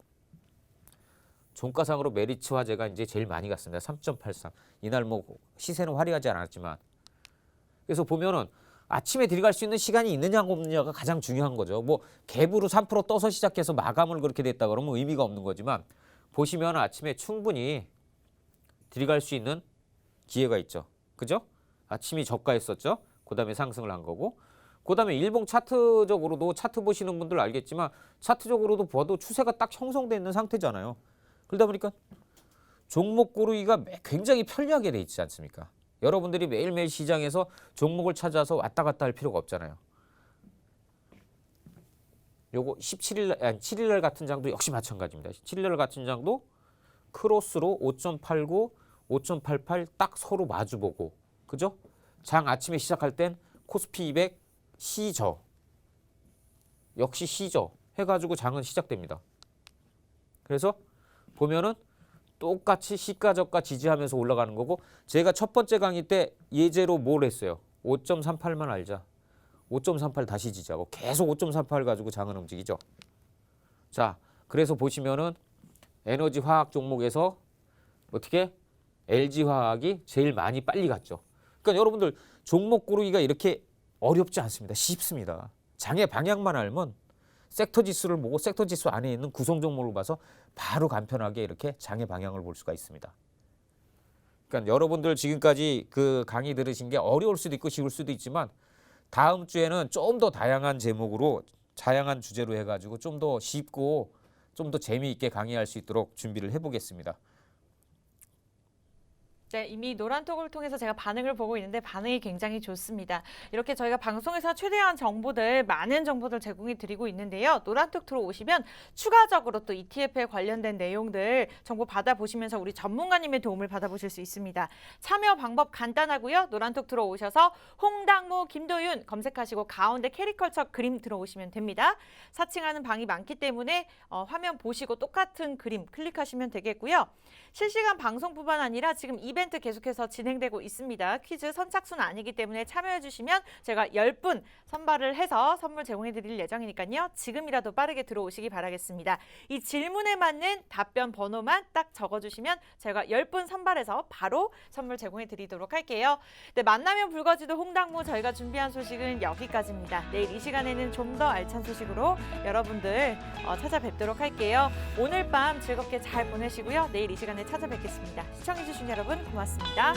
종가상으로 메리츠 화재가 이제 제일 많이 갔습니다. 3.83. 이날 뭐 시세는 화려하지 않았지만. 그래서 보면은 아침에 들어갈 수 있는 시간이 있느냐 없느냐가 가장 중요한 거죠. 뭐 갭으로 3% 떠서 시작해서 마감을 그렇게 됐다 그러면 의미가 없는 거지만, 보시면 아침에 충분히 들어갈 수 있는 기회가 있죠. 그죠? 아침이 저가였었죠. 그 다음에 상승을 한 거고, 그 다음에 일봉 차트적으로도, 차트 보시는 분들 알겠지만 차트적으로도 봐도 추세가 딱 형성되어 있는 상태잖아요. 그러다 보니까 종목 고르기가 굉장히 편리하게 돼 있지 않습니까? 여러분들이 매일매일 시장에서 종목을 찾아서 왔다 갔다 할 필요가 없잖아요. 요거 7일날 같은 장도 역시 마찬가지입니다. 7일날 같은 장도 크로스로 5.89, 5.88 딱 서로 마주보고, 그죠? 장 아침에 시작할 땐 코스피 200 시저, 역시 시저 해가지고 장은 시작됩니다. 그래서 보면은 똑같이 시가 저가 지지하면서 올라가는 거고, 제가 첫 번째 강의 때 예제로 뭘 했어요? 5.38만 알자. 5.38 다시 지지하고 계속 5.38 가지고 장은 움직이죠. 자, 그래서 보시면은 에너지 화학 종목에서 어떻게 LG화학이 제일 많이 빨리 갔죠. 그러니까 여러분들 종목 고르기가 이렇게 어렵지 않습니다. 쉽습니다. 장의 방향만 알면 섹터 지수를 보고 섹터 지수 안에 있는 구성 종목을 봐서 바로 간편하게 이렇게 장의 방향을 볼 수가 있습니다. 그러니까 여러분들 지금까지 그 강의 들으신 게 어려울 수도 있고 쉬울 수도 있지만, 다음 주에는 좀 더 다양한 제목으로, 다양한 주제로 해가지고 좀 더 쉽고 좀 더 재미있게 강의할 수 있도록 준비를 해보겠습니다. 네, 이미 노란톡을 통해서 제가 반응을 보고 있는데 반응이 굉장히 좋습니다. 이렇게 저희가 방송에서 최대한 정보들, 많은 정보들 제공해 드리고 있는데요. 노란톡 들어오시면 추가적으로 또 ETF에 관련된 내용들 정보 받아보시면서 우리 전문가님의 도움을 받아보실 수 있습니다. 참여 방법 간단하고요. 노란톡 들어오셔서 홍당무, 김도윤 검색하시고 가운데 캐리컬처 그림 들어오시면 됩니다. 사칭하는 방이 많기 때문에 화면 보시고 똑같은 그림 클릭하시면 되겠고요. 실시간 방송뿐만 아니라 지금 이 이벤트 계속해서 진행되고 있습니다. 퀴즈 선착순 아니기 때문에 참여해 주시면 제가 10분 선발을 해서 선물 제공해 드릴 예정이니까요. 지금이라도 빠르게 들어오시기 바라겠습니다. 이 질문에 맞는 답변 번호만 딱 적어주시면 제가 10분 선발해서 바로 선물 제공해 드리도록 할게요. 네, 만나면 붉어지도 홍당무 저희가 준비한 소식은 여기까지입니다. 내일 이 시간에는 좀 더 알찬 소식으로 여러분들 찾아뵙도록 할게요. 오늘 밤 즐겁게 잘 보내시고요. 내일 이 시간에 찾아뵙겠습니다. 시청해주신 여러분 고맙습니다.